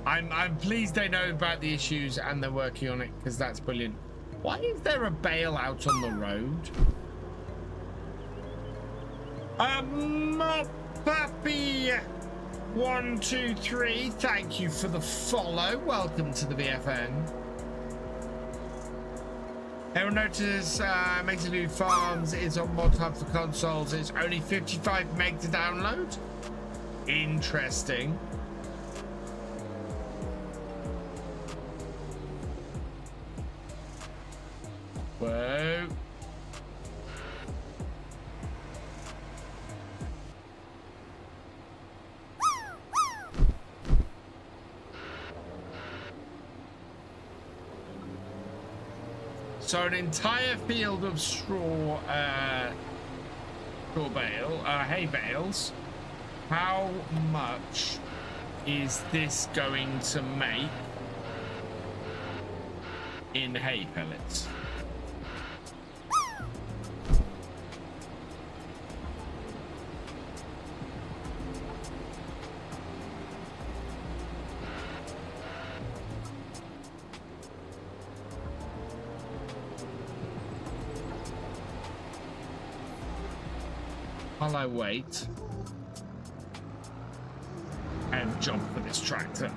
I'm pleased they know about the issues and they're working on it, because that's brilliant. Why is there a bale out on the road? Puppy 123, thank you for the follow. Welcome to the VFN. Everyone notice Makes New Farms is on modhub for consoles. It's only 55 meg to download. Interesting. Whoa. So an entire field of straw hay bales. How much is this going to make in hay pellets? While I wait and jump for this tractor.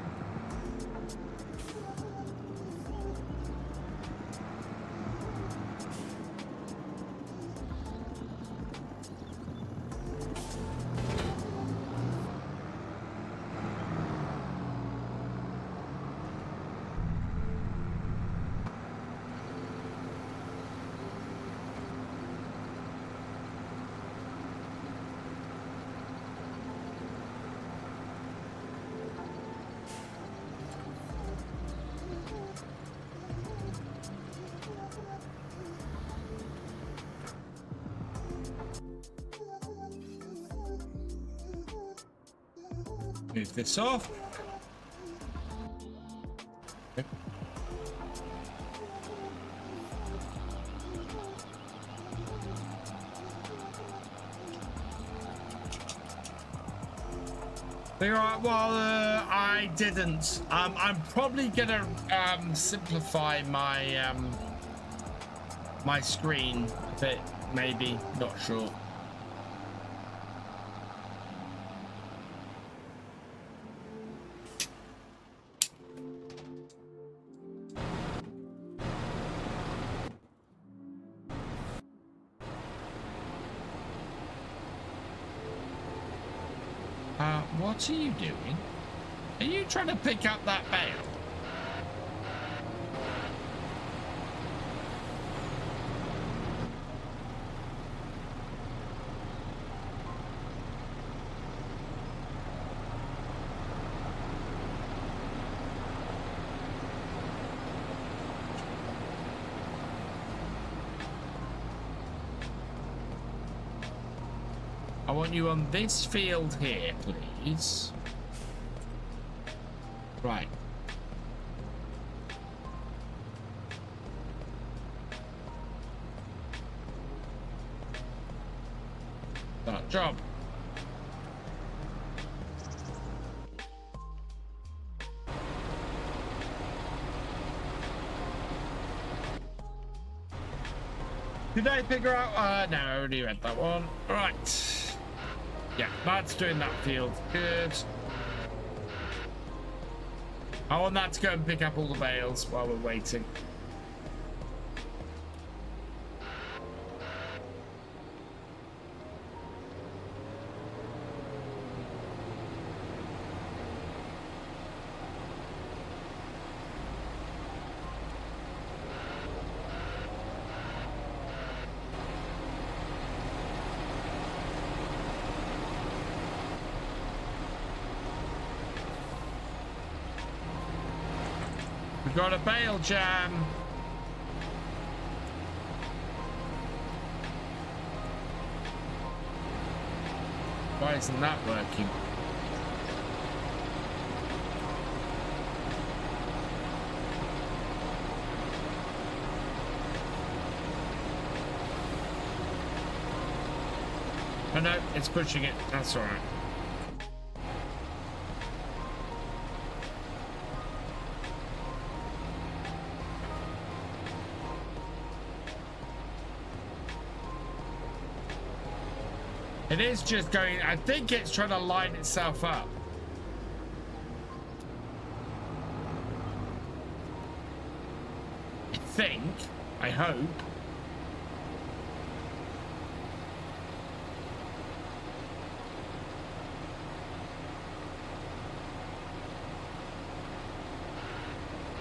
Move this off. Okay. Well, I didn't. I'm probably gonna simplify my my screen a bit, maybe, not sure. What are you doing? Are you trying to pick up that bale? I want you on this field here, please. Right. That job. Did I figure out? No, I already read that one. Right. Yeah, Mad's doing that field. Good. I want that to go and pick up all the bales while we're waiting. We've got a bale jam. Why isn't that working? Oh no, it's pushing it. That's all right. It is just going, I think it's trying to line itself up. I think, I hope.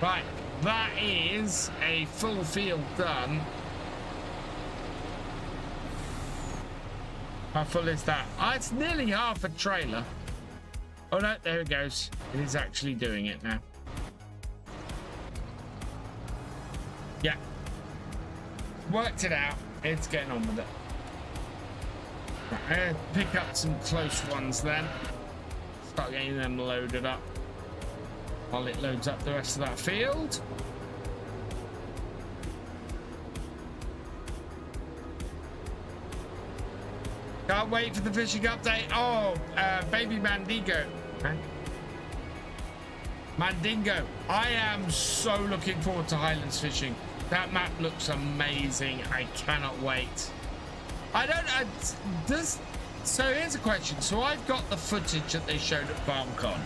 Right, that is a full field done. How full is that? Oh, it's nearly half a trailer. Oh no, there it goes. It is actually doing it now. Yeah. Worked it out. It's getting on with it. Right, pick up some close ones then. Start getting them loaded up while it loads up the rest of that field. Can't wait for the fishing update. Oh, baby Mandingo. Huh? Mandingo. I am so looking forward to Highlands fishing. That map looks amazing. I cannot wait. So here's a question. So I've got the footage that they showed at FarmCon.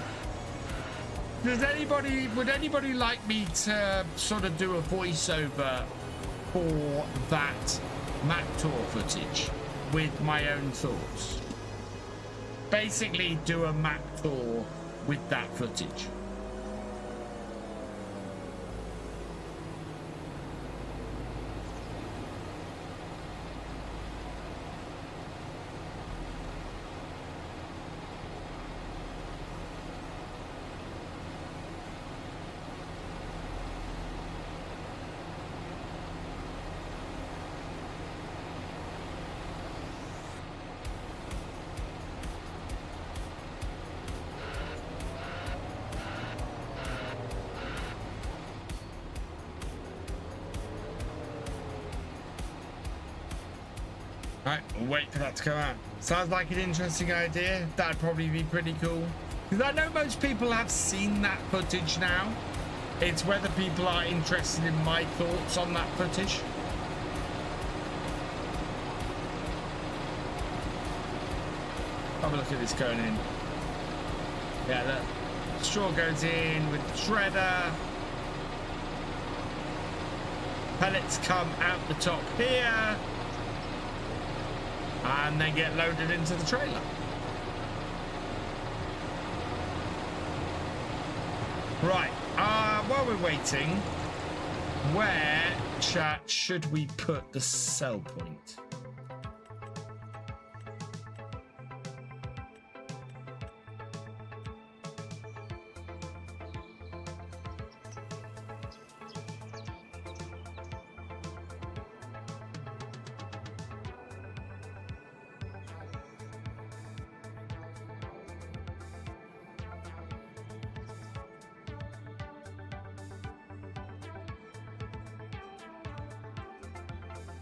Would anybody like me to sort of do a voiceover for that map tour footage? With my own thoughts. Basically do a map tour with that footage. Right, we'll wait for that to come out. Sounds like an interesting idea. That'd probably be pretty cool. Because I know most people have seen that footage now. It's whether people are interested in my thoughts on that footage. Have a look at this going in. Yeah, the straw goes in with the shredder. Pellets come out the top here. And then get loaded into the trailer. Right, while we're waiting, where, chat, should we put the sell point?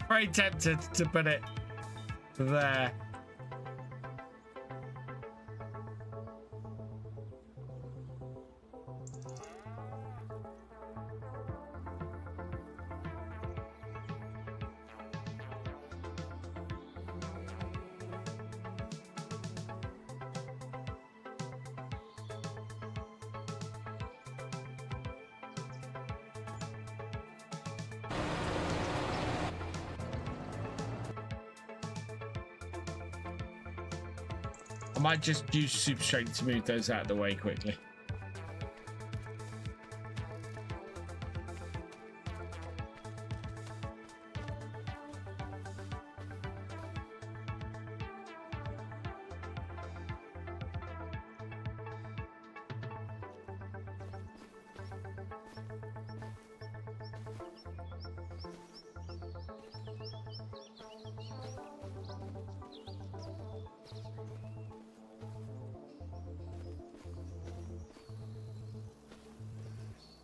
Very tempted to put it there. I might just use super strength to move those out of the way quickly.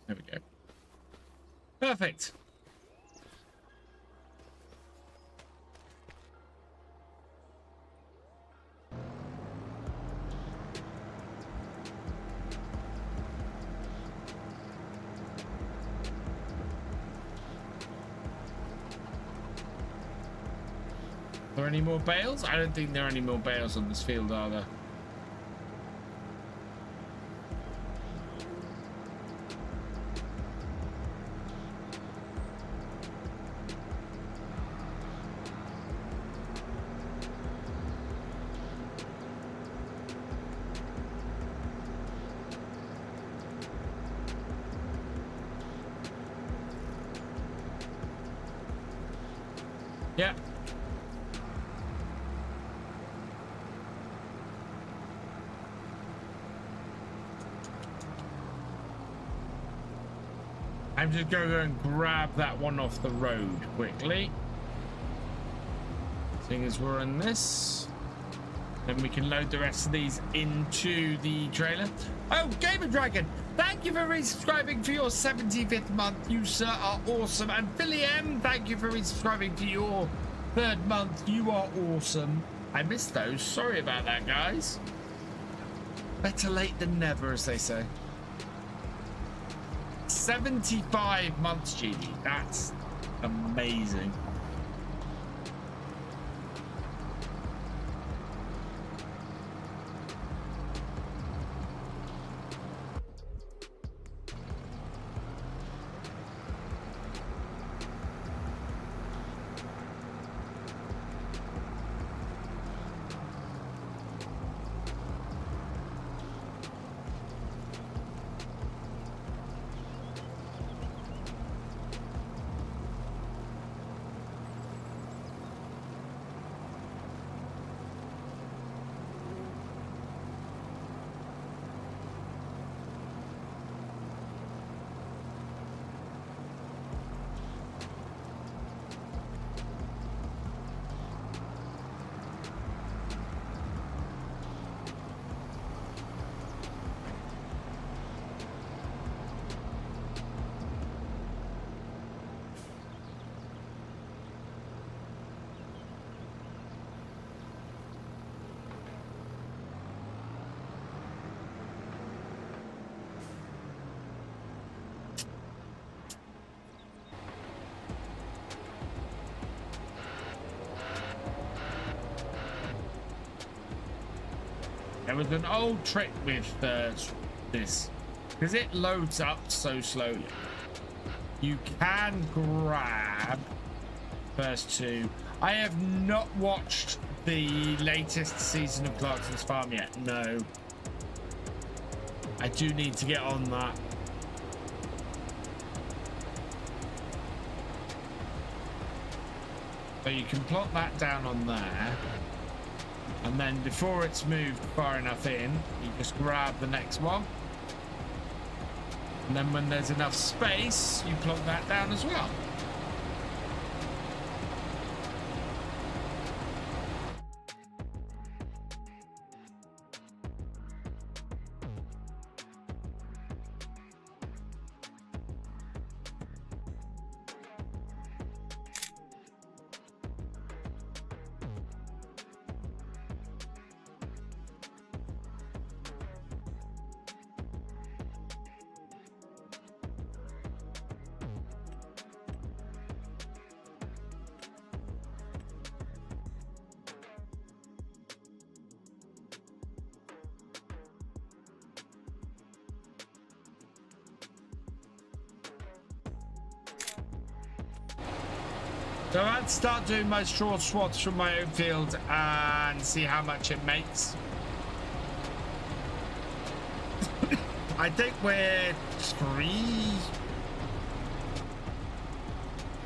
There we go. Perfect. Are there any more bales? I don't think there are any more bales on this field, are there? Yeah. I'm just going to go and grab that one off the road quickly. Seeing as we're in this, then we can load the rest of these into the trailer. Oh, Gamer Dragon, thank you for resubscribing for your 75th month. You, sir, are awesome. And Philly M, thank you for resubscribing for your 3rd month. You are awesome. I missed those. Sorry about that, guys. Better late than never, as they say. 75 months, Genie. That's amazing. There was an old trick with this, because it loads up so slowly. You can grab first two. I have not watched the latest season of Clarkson's Farm yet. No. I do need to get on that. So you can plot that down on there. And then before it's moved far enough in, you just grab the next one. And then when there's enough space, you plug that down as well. So I'd start doing my straw swaths from my own field and see how much it makes. I think we're 3.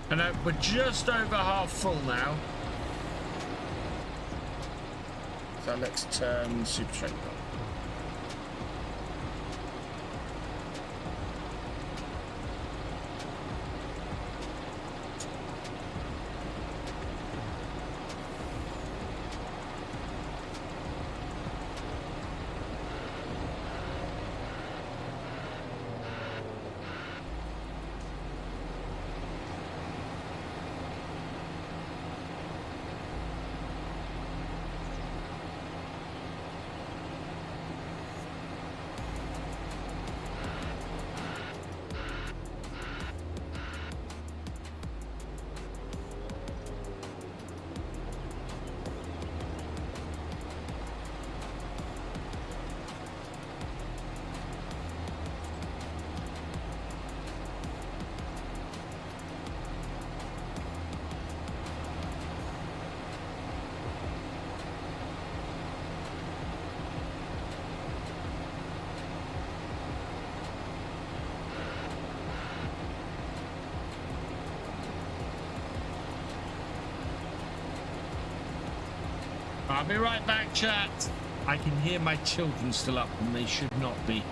And we're just over half full now. So let's turn super strength on. I'll be right back, chat. I can hear my children still up and they should not be.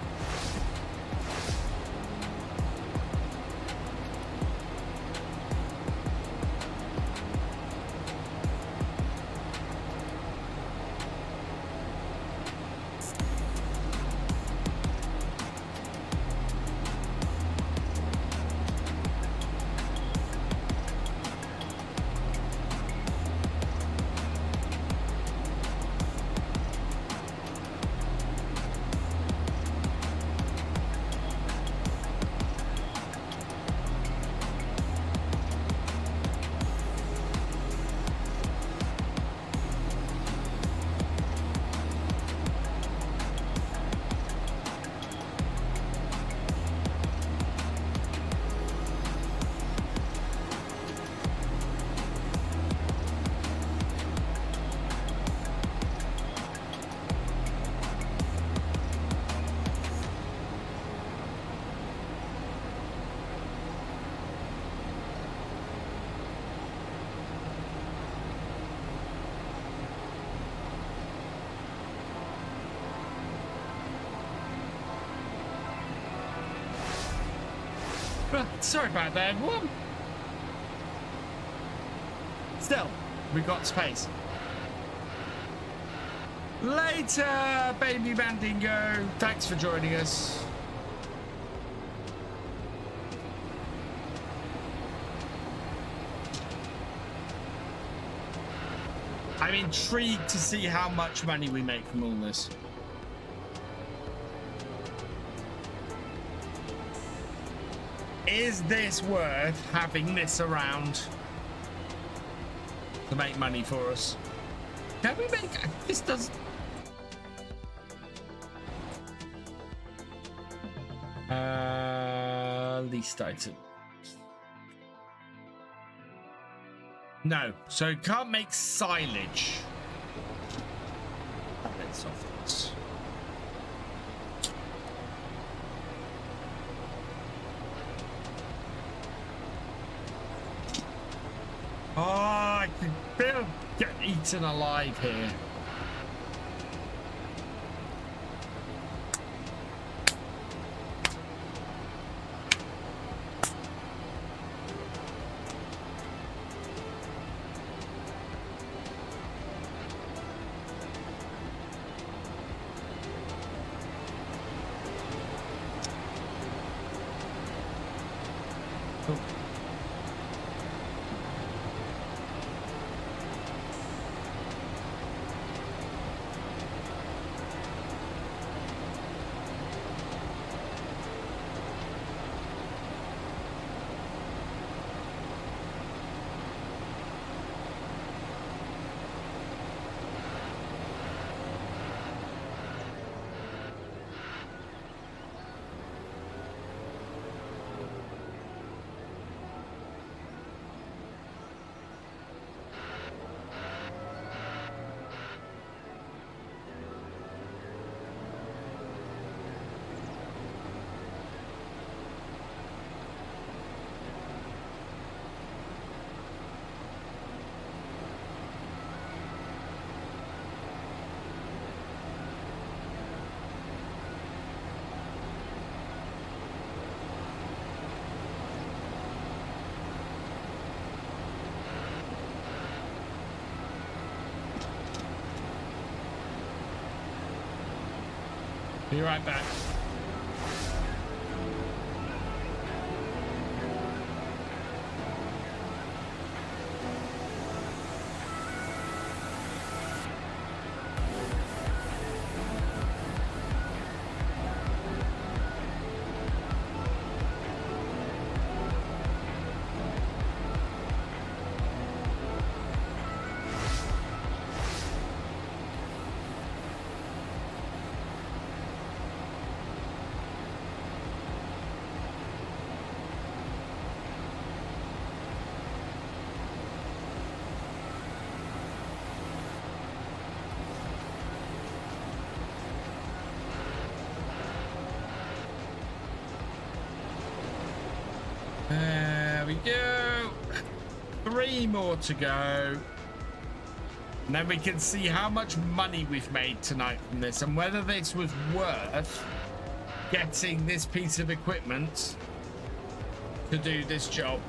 Sorry about that, everyone. Still, we got space. Later, baby Mandingo. Thanks for joining us. I'm intrigued to see how much money we make from all this. Is this worth having this around to make money for us? Can we make this? Does least item? No, so it can't make silage. Let's off this. Oh, I can feel get eaten alive here. Be right back. There we go. 3 more to go. And then we can see how much money we've made tonight from this and whether this was worth getting this piece of equipment to do this job.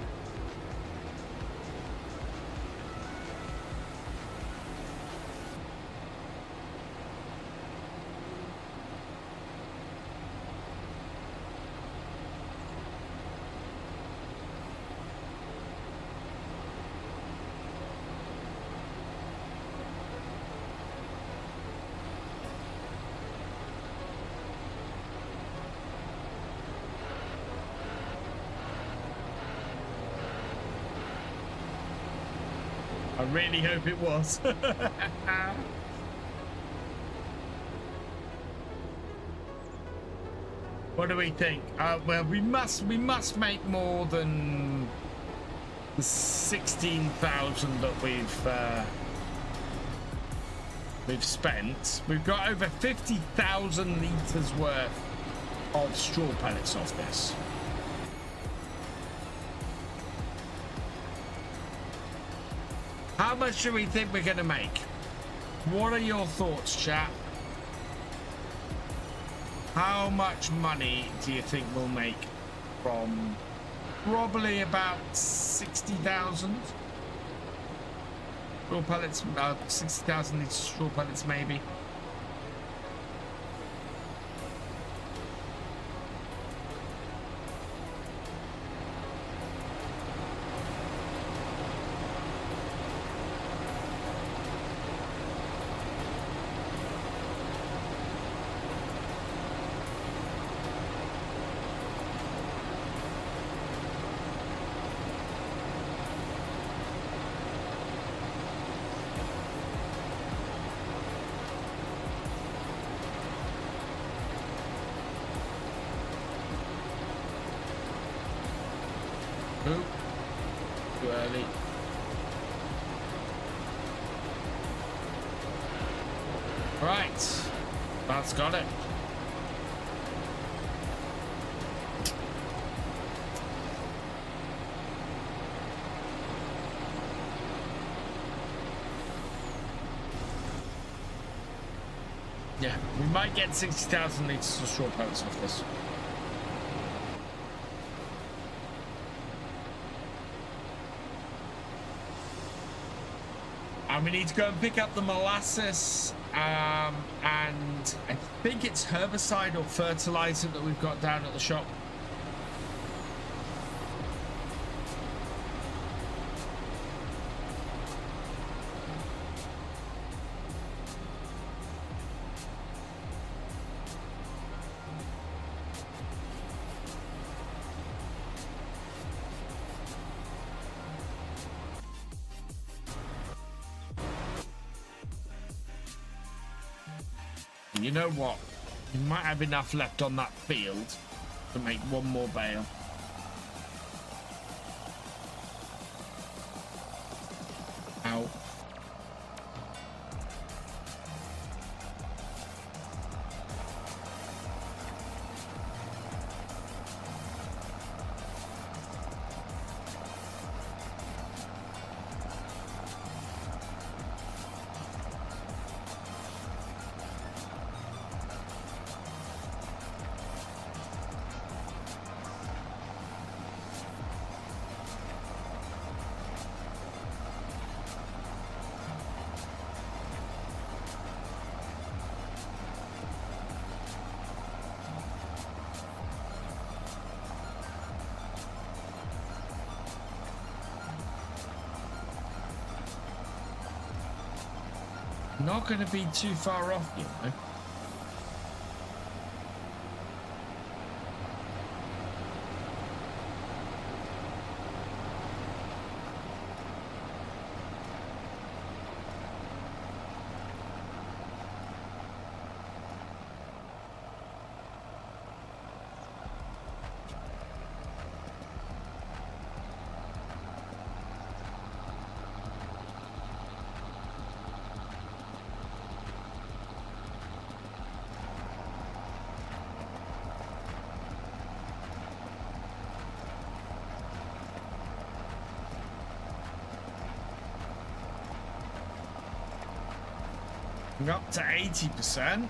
I really hope it was. What do we think? Well, we must make more than the 16,000 that we've spent. We've got over 50,000 litres worth of straw pellets off this. How much do we think we're going to make? What are your thoughts, chat? How much money do you think we'll make from probably about 60,000 straw pellets? 60,000 litres straw pellets, maybe. Too early. Right, that's got it. Yeah, we might get 60,000 litres of straw pellets off this. And we need to go and pick up the molasses, and I think it's herbicide or fertilizer that we've got down at the shop. You know what? We might have enough left on that field to make one more bale. Ow. Not going to be too far off, you know. Up to 80%.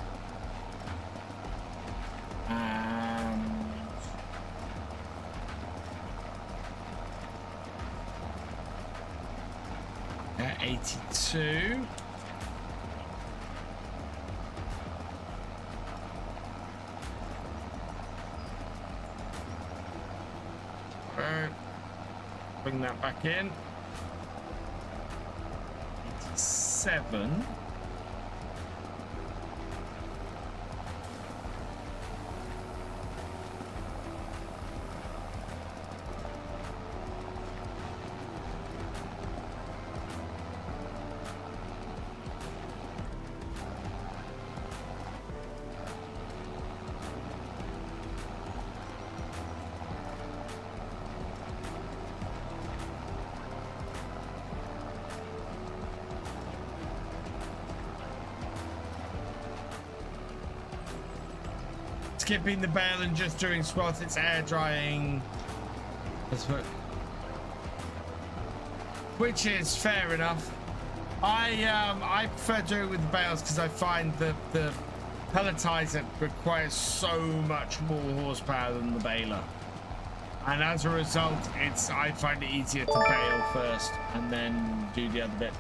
At 82. Bring that back in. 87. Skipping the bale and just doing whilst it's air drying, which is fair enough. I prefer doing it with the bales because I find that the pelletizer requires so much more horsepower than the baler, and as a result, I find it easier to bale first and then do the other bit.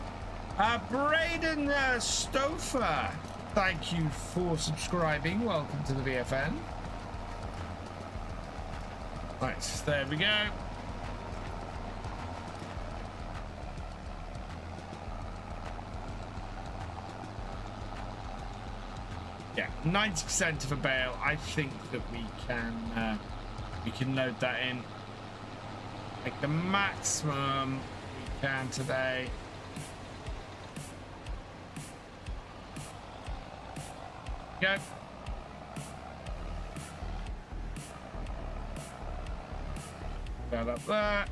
Braden Stouffer, thank you for subscribing. Welcome to the VFN. Right, there we go. Yeah, 90% of a bale. I think that we can load that in. Like the maximum we can today. Go. That up there.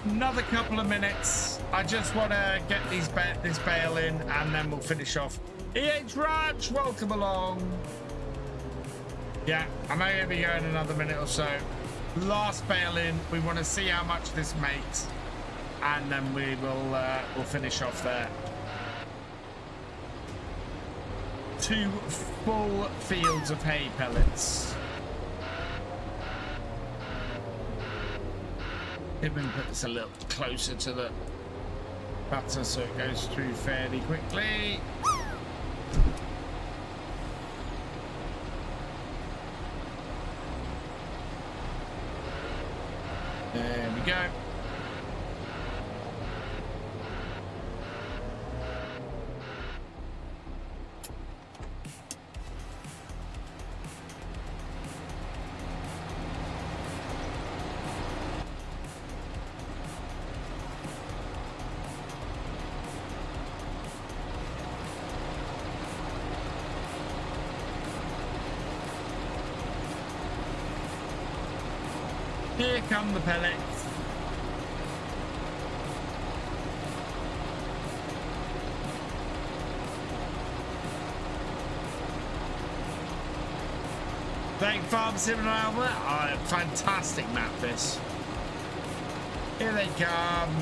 Another couple of minutes. I just want to get this bale in and then we'll finish off. Ranch, welcome along. Yeah, I may only be going another minute or so. Last bale in. We want to see how much this makes, and then we will we'll finish off there. 2 full fields of hay pellets. We can put this a little closer to the butter so it goes through fairly quickly. There we go. Here come the pellets. Thank Farm Sim and Alma. Oh, fantastic map this. Here they come.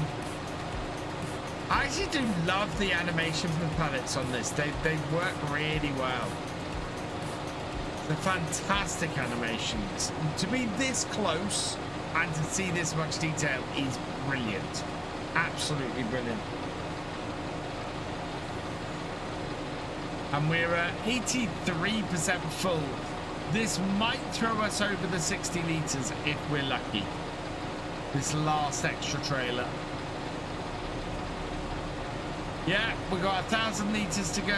I actually do love the animation for pellets on this. They work really well. They're fantastic animations. To be this close and to see this much detail is brilliant. Absolutely brilliant. And we're at 83% full. This might throw us over the 60 litres if we're lucky. This last extra trailer. Yeah, we got 1,000 litres to go.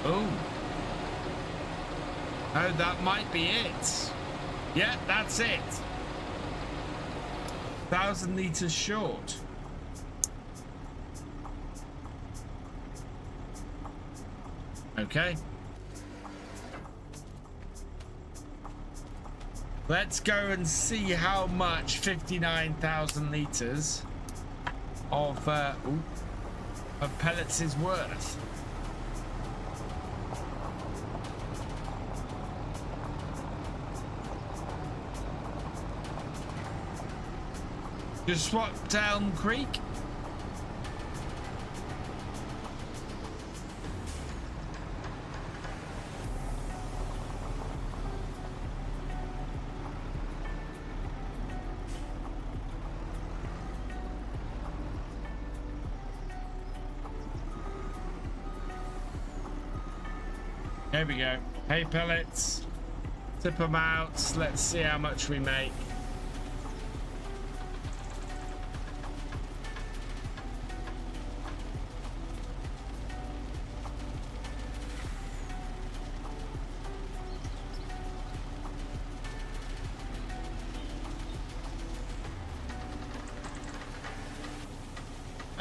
Oh. Oh, that might be it. Yeah, that's it. 1,000 litres short. Okay. Let's go and see how much 59,000 litres of pellets is worth. Just swap down Creek. There we go. Hay pellets. Tip them out. Let's see how much we make.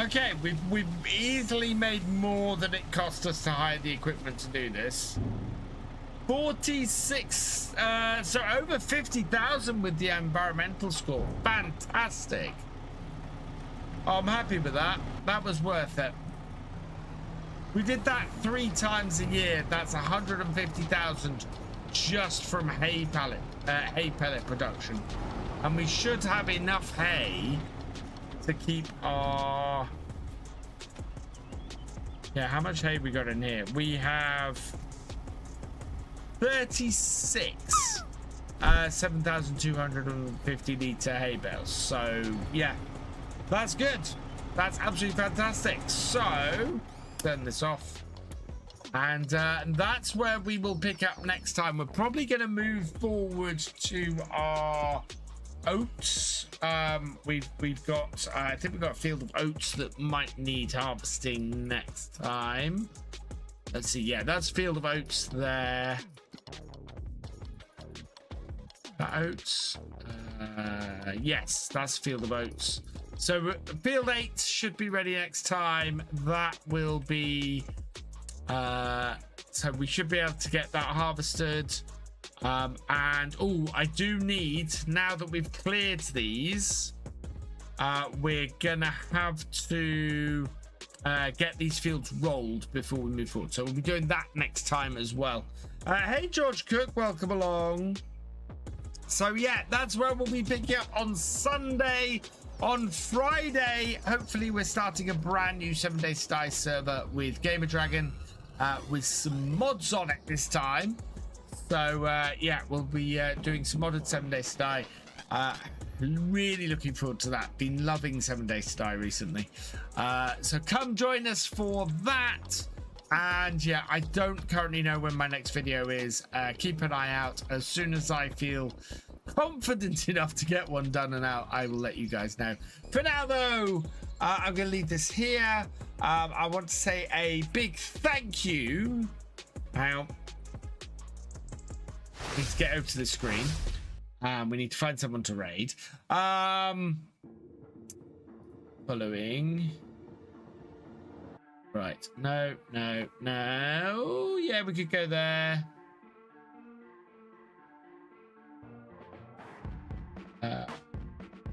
Okay, we've easily made more than it cost us to hire the equipment to do this. 46, so over 50,000 with the environmental score. Fantastic. Oh, I'm happy with that. That was worth it. We did that 3 times a year. That's 150,000 just from hay pellet production, and we should have enough hay to keep our... Yeah, how much hay we got in here? We have 36 7,250 litre hay bales. So yeah, that's good. That's absolutely fantastic. So turn this off, and that's where we will pick up next time. We're probably going to move forward to our oats. We've got I think we've got a field of oats that might need harvesting next time. Let's see. Yeah, that's field of oats there. Oats. Yes, that's field of oats. So field 8 should be ready next time. That will be so we should be able to get that harvested. And oh, I do need, now that we've cleared these, we're gonna have to get these fields rolled before we move forward. So we'll be doing that next time as well. Hey George Cook, welcome along. So yeah, that's where we'll be picking up on Sunday. On Friday, hopefully we're starting a brand new 7-day Sty server with Gamer Dragon, with some mods on it this time. So yeah, we'll be doing some modded 7-day Sty. Really looking forward to that. Been loving 7-day Sty recently. So come join us for that. And yeah, I don't currently know when my next video is. Keep an eye out. As soon as I feel confident enough to get one done and out, I will let you guys know. For now though, I'm going to leave this here. I want to say a big thank you. Now, need to get over to the screen. We need to find someone to raid. Following. Right. No. Yeah, we could go there.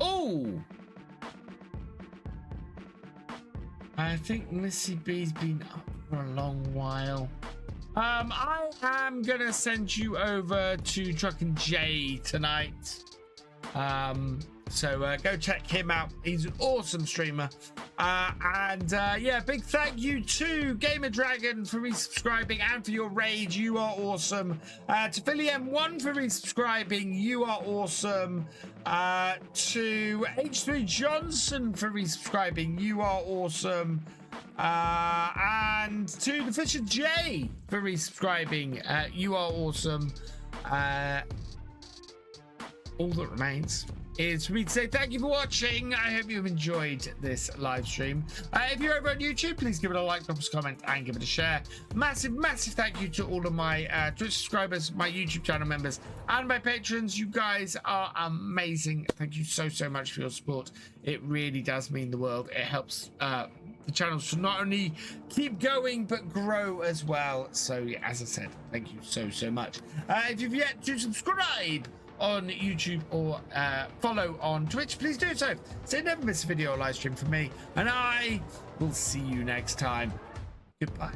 Oh! I think Missy B's been up for a long while. I am gonna send you over to Truck and Jay tonight. So go check him out. He's an awesome streamer. Yeah, big thank you to Gamer Dragon for resubscribing and for your raid. You are awesome. To Philly M1 for resubscribing. You are awesome. To H3 Johnson for resubscribing. You are awesome. And to Thefisherj for resubscribing. You are awesome. All that remains is for me to say thank you for watching. I hope you've enjoyed this live stream. If you're over on YouTube, please give it a like, drop us a comment, and give it a share. Massive thank you to all of my Twitch subscribers, my YouTube channel members, and my patrons. You guys are amazing. Thank you so much for your support. It really does mean the world. It helps the channels to not only keep going but grow as well. So yeah, as I said, thank you so much. If you've yet to subscribe on YouTube or follow on Twitch, please do so never miss a video or live stream from me, and I will see you next time. Goodbye.